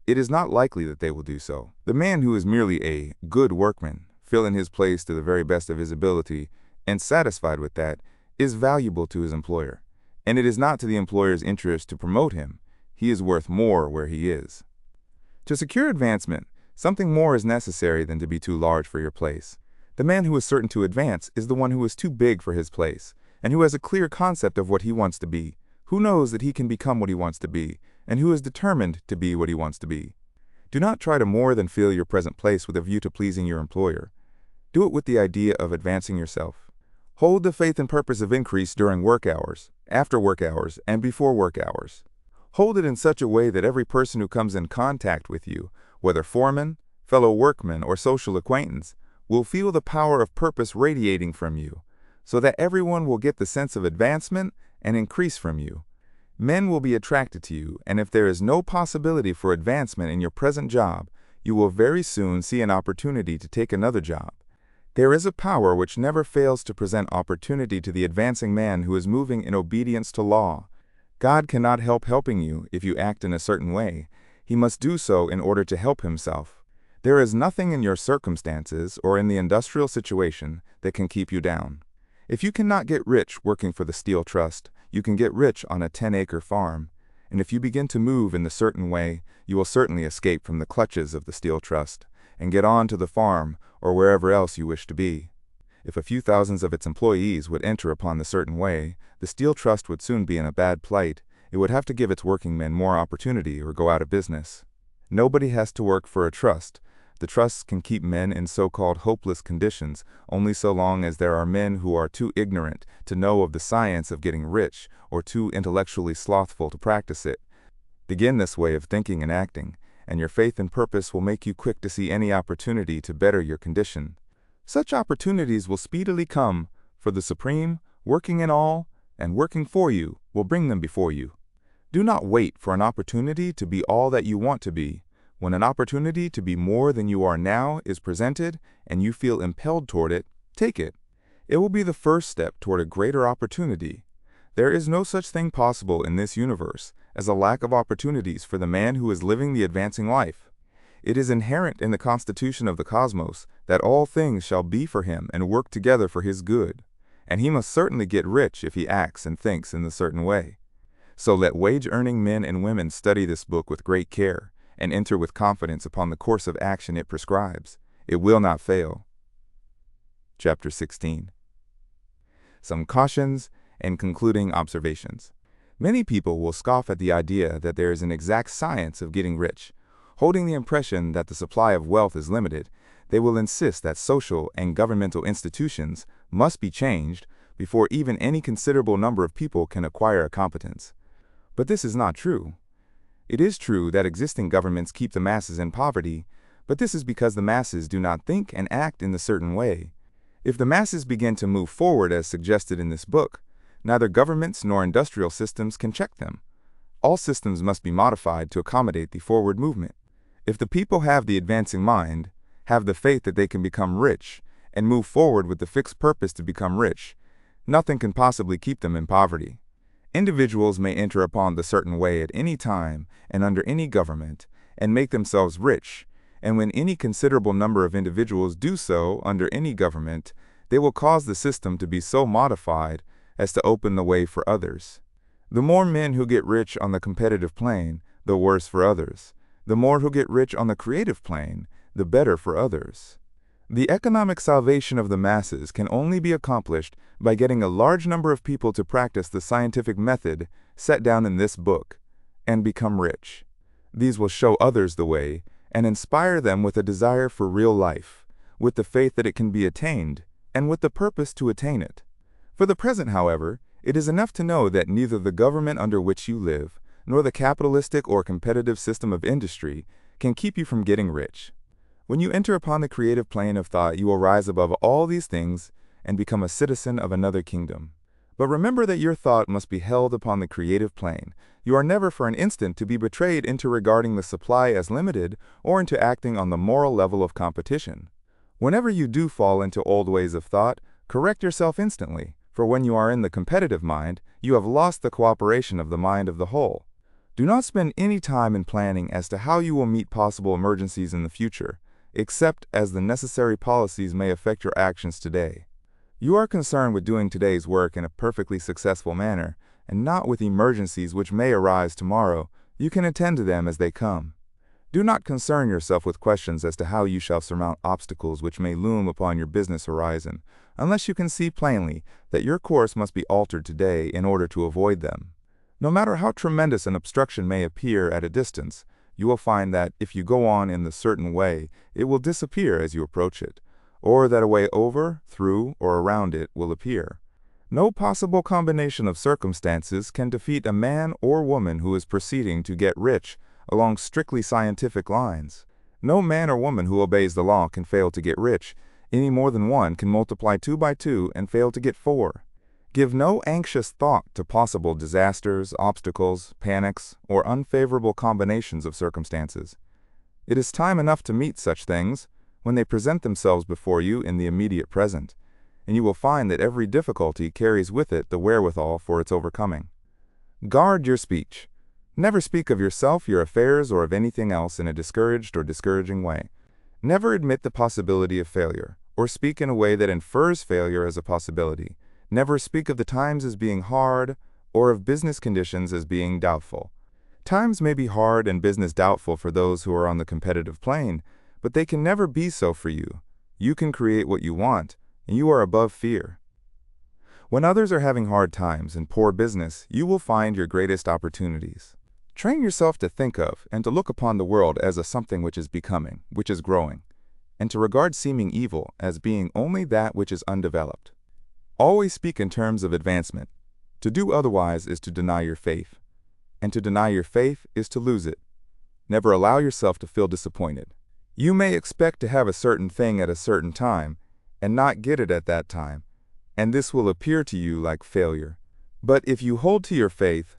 It is not likely that they will do so. The man who is merely a good workman, filling his place to the very best of his ability, and satisfied with that, is valuable to his employer, and it is not to the employer's interest to promote him. He is worth more where he is. To secure advancement, something more is necessary than to be too large for your place. The man who is certain to advance is the one who is too big for his place, and who has a clear concept of what he wants to be, who knows that he can become what he wants to be, and who is determined to be what he wants to be. Do not try to more than fill your present place with a view to pleasing your employer. Do it with the idea of advancing yourself. Hold the faith and purpose of increase during work hours, after work hours, and before work hours. Hold it in such a way that every person who comes in contact with you, whether foreman, fellow workman, or social acquaintance, will feel the power of purpose radiating from you, so that everyone will get the sense of advancement and increase from you. Men will be attracted to you, and if there is no possibility for advancement in your present job, you will very soon see an opportunity to take another job. There is a power which never fails to present opportunity to the advancing man who is moving in obedience to law. God cannot help helping you if you act in a certain way. He must do so in order to help himself. There is nothing in your circumstances or in the industrial situation that can keep you down. If you cannot get rich working for the Steel Trust, you can get rich on a 10-acre farm, and if you begin to move in a certain way, you will certainly escape from the clutches of the Steel Trust and get on to the farm or wherever else you wish to be. If a few thousands of its employees would enter upon the certain way, the Steel Trust would soon be in a bad plight. It would have to give its working men more opportunity or go out of business. Nobody has to work for a trust. The trusts can keep men in so-called hopeless conditions only so long as there are men who are too ignorant to know of the science of getting rich or too intellectually slothful to practice it. Begin this way of thinking and acting, and your faith and purpose will make you quick to see any opportunity to better your condition. Such opportunities will speedily come, for the Supreme, working in all, and working for you, will bring them before you. Do not wait for an opportunity to be all that you want to be. When an opportunity to be more than you are now is presented, and you feel impelled toward it, take it. It will be the first step toward a greater opportunity. There is no such thing possible in this universe as a lack of opportunities for the man who is living the advancing life. It is inherent in the constitution of the cosmos that all things shall be for him and work together for his good, and he must certainly get rich if he acts and thinks in a certain way. So let wage-earning men and women study this book with great care, and enter with confidence upon the course of action it prescribes. It will not fail. Chapter 16. Some cautions and concluding observations. Many people will scoff at the idea that there is an exact science of getting rich. Holding the impression that the supply of wealth is limited, they will insist that social and governmental institutions must be changed before even any considerable number of people can acquire a competence. But this is not true. It is true that existing governments keep the masses in poverty, but this is because the masses do not think and act in a certain way. If the masses begin to move forward as suggested in this book, neither governments nor industrial systems can check them. All systems must be modified to accommodate the forward movement. If the people have the advancing mind, have the faith that they can become rich, and move forward with the fixed purpose to become rich, nothing can possibly keep them in poverty. Individuals may enter upon the certain way at any time and under any government, and make themselves rich, and when any considerable number of individuals do so under any government, they will cause the system to be so modified as to open the way for others. The more men who get rich on the competitive plane, the worse for others. The more who get rich on the creative plane, the better for others. The economic salvation of the masses can only be accomplished by getting a large number of people to practice the scientific method set down in this book and become rich. These will show others the way and inspire them with a desire for real life, with the faith that it can be attained, and with the purpose to attain it. For the present, however, it is enough to know that neither the government under which you live, nor the capitalistic or competitive system of industry can keep you from getting rich. When you enter upon the creative plane of thought, you will rise above all these things and become a citizen of another kingdom. But remember that your thought must be held upon the creative plane. You are never for an instant to be betrayed into regarding the supply as limited or into acting on the moral level of competition. Whenever you do fall into old ways of thought, correct yourself instantly, for when you are in the competitive mind, you have lost the cooperation of the mind of the whole. Do not spend any time in planning as to how you will meet possible emergencies in the future, except as the necessary policies may affect your actions today. You are concerned with doing today's work in a perfectly successful manner, and not with emergencies which may arise tomorrow. You can attend to them as they come. Do not concern yourself with questions as to how you shall surmount obstacles which may loom upon your business horizon, unless you can see plainly that your course must be altered today in order to avoid them. No matter how tremendous an obstruction may appear at a distance, you will find that if you go on in the certain way, it will disappear as you approach it, or that a way over, through, or around it will appear. No possible combination of circumstances can defeat a man or woman who is proceeding to get rich along strictly scientific lines. No man or woman who obeys the law can fail to get rich, any more than one can multiply 2 by 2 and fail to get 4. Give no anxious thought to possible disasters, obstacles, panics, or unfavorable combinations of circumstances. It is time enough to meet such things when they present themselves before you in the immediate present, and you will find that every difficulty carries with it the wherewithal for its overcoming. Guard your speech. Never speak of yourself, your affairs, or of anything else in a discouraged or discouraging way. Never admit the possibility of failure, or speak in a way that infers failure as a possibility. Never speak of the times as being hard, or of business conditions as being doubtful. Times may be hard and business doubtful for those who are on the competitive plane, but they can never be so for you. You can create what you want, and you are above fear. When others are having hard times and poor business, you will find your greatest opportunities. Train yourself to think of and to look upon the world as a something which is becoming, which is growing, and to regard seeming evil as being only that which is undeveloped. Always speak in terms of advancement. To do otherwise is to deny your faith, and to deny your faith is to lose it. Never allow yourself to feel disappointed. You may expect to have a certain thing at a certain time, and not get it at that time, and this will appear to you like failure. But if you hold to your faith,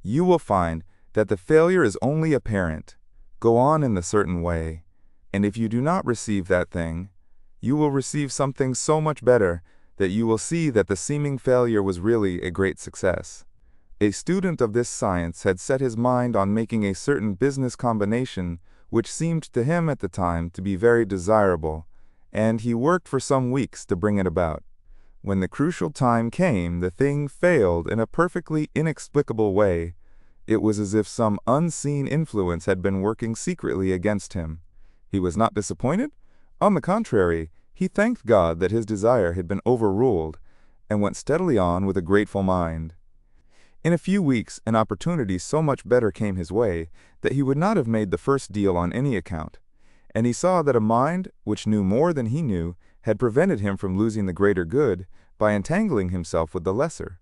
you will find that the failure is only apparent. Go on in the certain way, and if you do not receive that thing, you will receive something so much better that you will see that the seeming failure was really a great success. A student of this science had set his mind on making a certain business combination which seemed to him at the time to be very desirable, and he worked for some weeks to bring it about. When the crucial time came, the thing failed in a perfectly inexplicable way. It was as if some unseen influence had been working secretly against him. He was not disappointed. On the contrary, he thanked God that his desire had been overruled, and went steadily on with a grateful mind. In a few weeks, an opportunity so much better came his way that he would not have made the first deal on any account, and he saw that a mind which knew more than he knew had prevented him from losing the greater good by entangling himself with the lesser.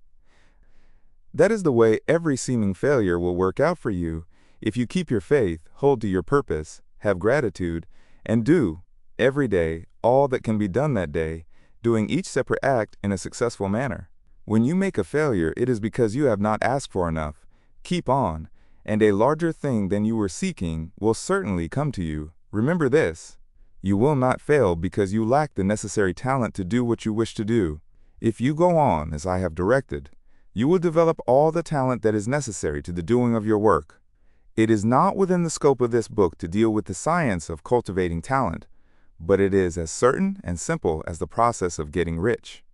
That is the way every seeming failure will work out for you if you keep your faith, hold to your purpose, have gratitude, and do, every day, all that can be done that day, doing each separate act in a successful manner. When you make a failure, it is because you have not asked for enough. Keep on, and a larger thing than you were seeking will certainly come to you. Remember this: you will not fail because you lack the necessary talent to do what you wish to do. If you go on as I have directed, you will develop all the talent that is necessary to the doing of your work. It is not within the scope of this book to deal with the science of cultivating talent, but it is as certain and simple as the process of getting rich.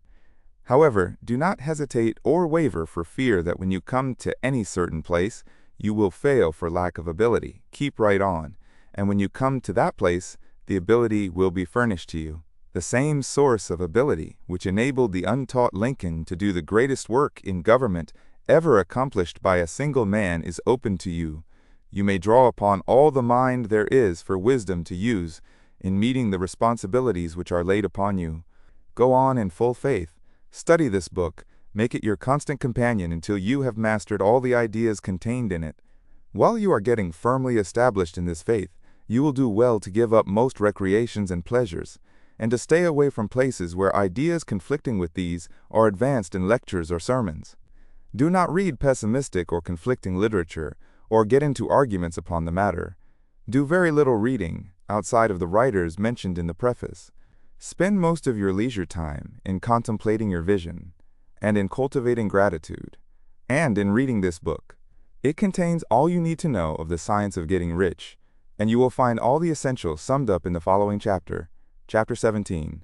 However, do not hesitate or waver for fear that when you come to any certain place, you will fail for lack of ability. Keep right on, and when you come to that place, the ability will be furnished to you. The same source of ability which enabled the untaught Lincoln to do the greatest work in government ever accomplished by a single man is open to you. You may draw upon all the mind there is for wisdom to use in meeting the responsibilities which are laid upon you. Go on in full faith. Study this book. Make it your constant companion until you have mastered all the ideas contained in it. While you are getting firmly established in this faith, you will do well to give up most recreations and pleasures, and to stay away from places where ideas conflicting with these are advanced in lectures or sermons. Do not read pessimistic or conflicting literature, or get into arguments upon the matter. Do very little reading, outside of the writers mentioned in the preface. Spend most of your leisure time in contemplating your vision, and in cultivating gratitude, and in reading this book. It contains all you need to know of the science of getting rich, and you will find all the essentials summed up in the following chapter, Chapter 17.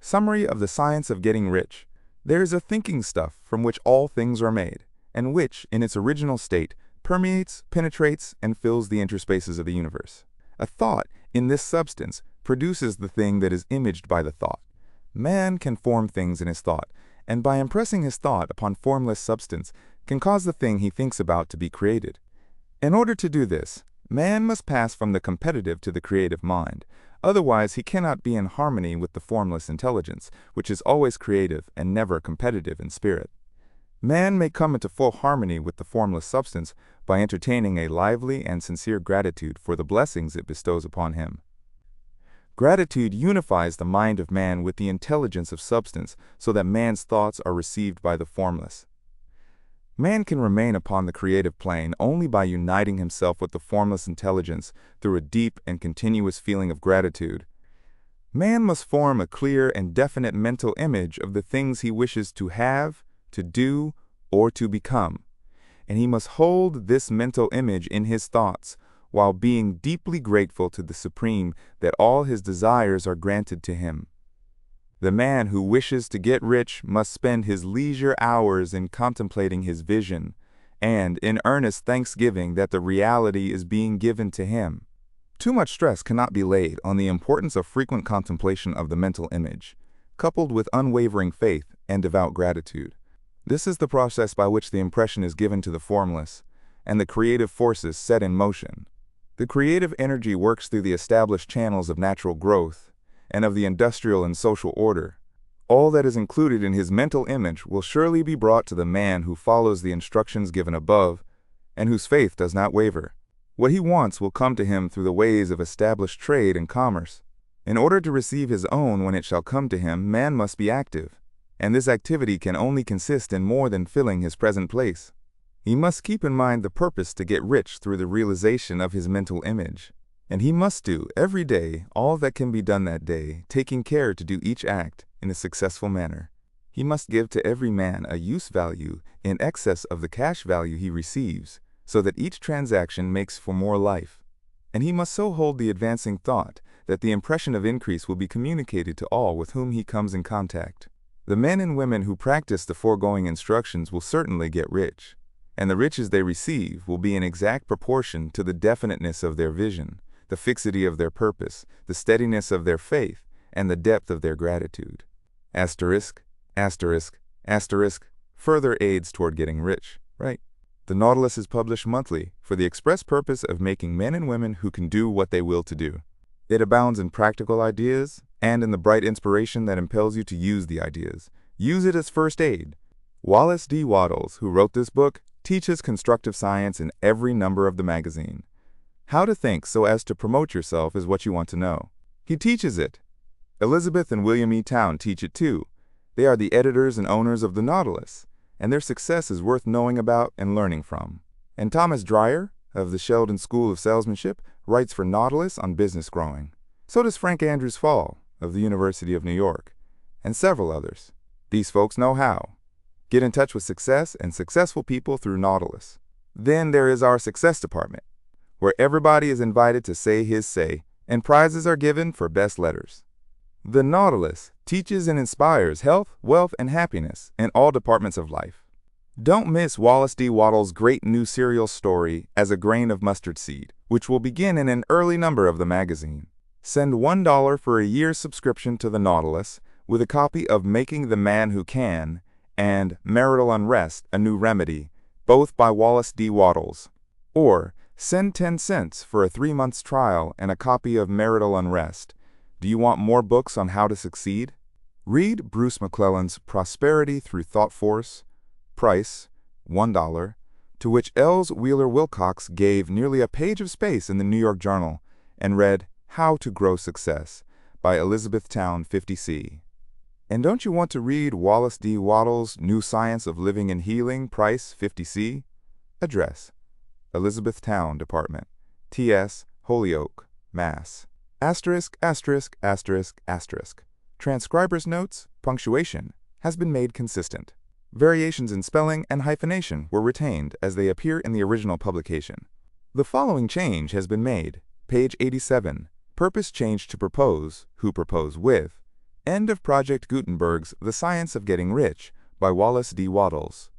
Summary of the Science of Getting Rich. There is a thinking stuff from which all things are made, and which, in its original state, permeates, penetrates, and fills the interspaces of the universe. A thought in this substance produces the thing that is imaged by the thought. Man can form things in his thought, and by impressing his thought upon formless substance, can cause the thing he thinks about to be created. In order to do this, man must pass from the competitive to the creative mind. Otherwise, he cannot be in harmony with the formless intelligence, which is always creative and never competitive in spirit. Man may come into full harmony with the formless substance by entertaining a lively and sincere gratitude for the blessings it bestows upon him. Gratitude unifies the mind of man with the intelligence of substance so that man's thoughts are received by the formless. Man can remain upon the creative plane only by uniting himself with the formless intelligence through a deep and continuous feeling of gratitude. Man must form a clear and definite mental image of the things he wishes to have, to do, or to become, and he must hold this mental image in his thoughts while being deeply grateful to the Supreme that all his desires are granted to him. The man who wishes to get rich must spend his leisure hours in contemplating his vision and in earnest thanksgiving that the reality is being given to him. Too much stress cannot be laid on the importance of frequent contemplation of the mental image, coupled with unwavering faith and devout gratitude. This is the process by which the impression is given to the formless, and the creative forces set in motion. The creative energy works through the established channels of natural growth and of the industrial and social order. All that is included in his mental image will surely be brought to the man who follows the instructions given above and whose faith does not waver. What he wants will come to him through the ways of established trade and commerce. In order to receive his own when it shall come to him, man must be active, and this activity can only consist in more than filling his present place. He must keep in mind the purpose to get rich through the realization of his mental image. And he must do every day all that can be done that day, taking care to do each act in a successful manner. He must give to every man a use value in excess of the cash value he receives, so that each transaction makes for more life. And he must so hold the advancing thought that the impression of increase will be communicated to all with whom he comes in contact. The men and women who practice the foregoing instructions will certainly get rich, and the riches they receive will be in exact proportion to the definiteness of their vision, the fixity of their purpose, the steadiness of their faith, and the depth of their gratitude. Asterisk, asterisk, asterisk, further aids toward getting rich, right? The Nautilus is published monthly for the express purpose of making men and women who can do what they will to do. It abounds in practical ideas and in the bright inspiration that impels you to use the ideas. Use it as first aid. Wallace D. Wattles, who wrote this book, teaches constructive science in every number of the magazine. How to think so as to promote yourself is what you want to know. He teaches it. Elizabeth and William E. Towne teach it too. They are the editors and owners of the Nautilus, and their success is worth knowing about and learning from. And Thomas Dreyer, of the Sheldon School of Salesmanship, writes for Nautilus on business growing. So does Frank Andrews Fall, of the University of New York, and several others. These folks know how. Get in touch with success and successful people through Nautilus. Then there is our success department, where everybody is invited to say his say, and prizes are given for best letters. The Nautilus teaches and inspires health, wealth, and happiness in all departments of life. Don't miss Wallace D. Wattles' great new serial story, As a Grain of Mustard Seed, which will begin in an early number of the magazine. Send $1 for a year's subscription to the Nautilus with a copy of Making the Man Who Can and Marital Unrest, A New Remedy, both by Wallace D. Wattles. Or send 10 cents for a 3-month trial and a copy of Marital Unrest. Do you want more books on how to succeed? Read Bruce McClelland's Prosperity Through Thought Force, price $1, to which Els Wheeler Wilcox gave nearly a page of space in the New York Journal, and read How to Grow Success by Elizabeth Towne, 50C. And don't you want to read Wallace D. Wattles' New Science of Living and Healing, price 50C? Address: Elizabeth Towne Department, T.S., Holyoke, Mass. Asterisk, asterisk, asterisk, asterisk. Transcriber's notes, punctuation, has been made consistent. Variations in spelling and hyphenation were retained as they appear in the original publication. The following change has been made. Page 87. Purpose changed to propose, who propose with. End of Project Gutenberg's The Science of Getting Rich by Wallace D. Wattles.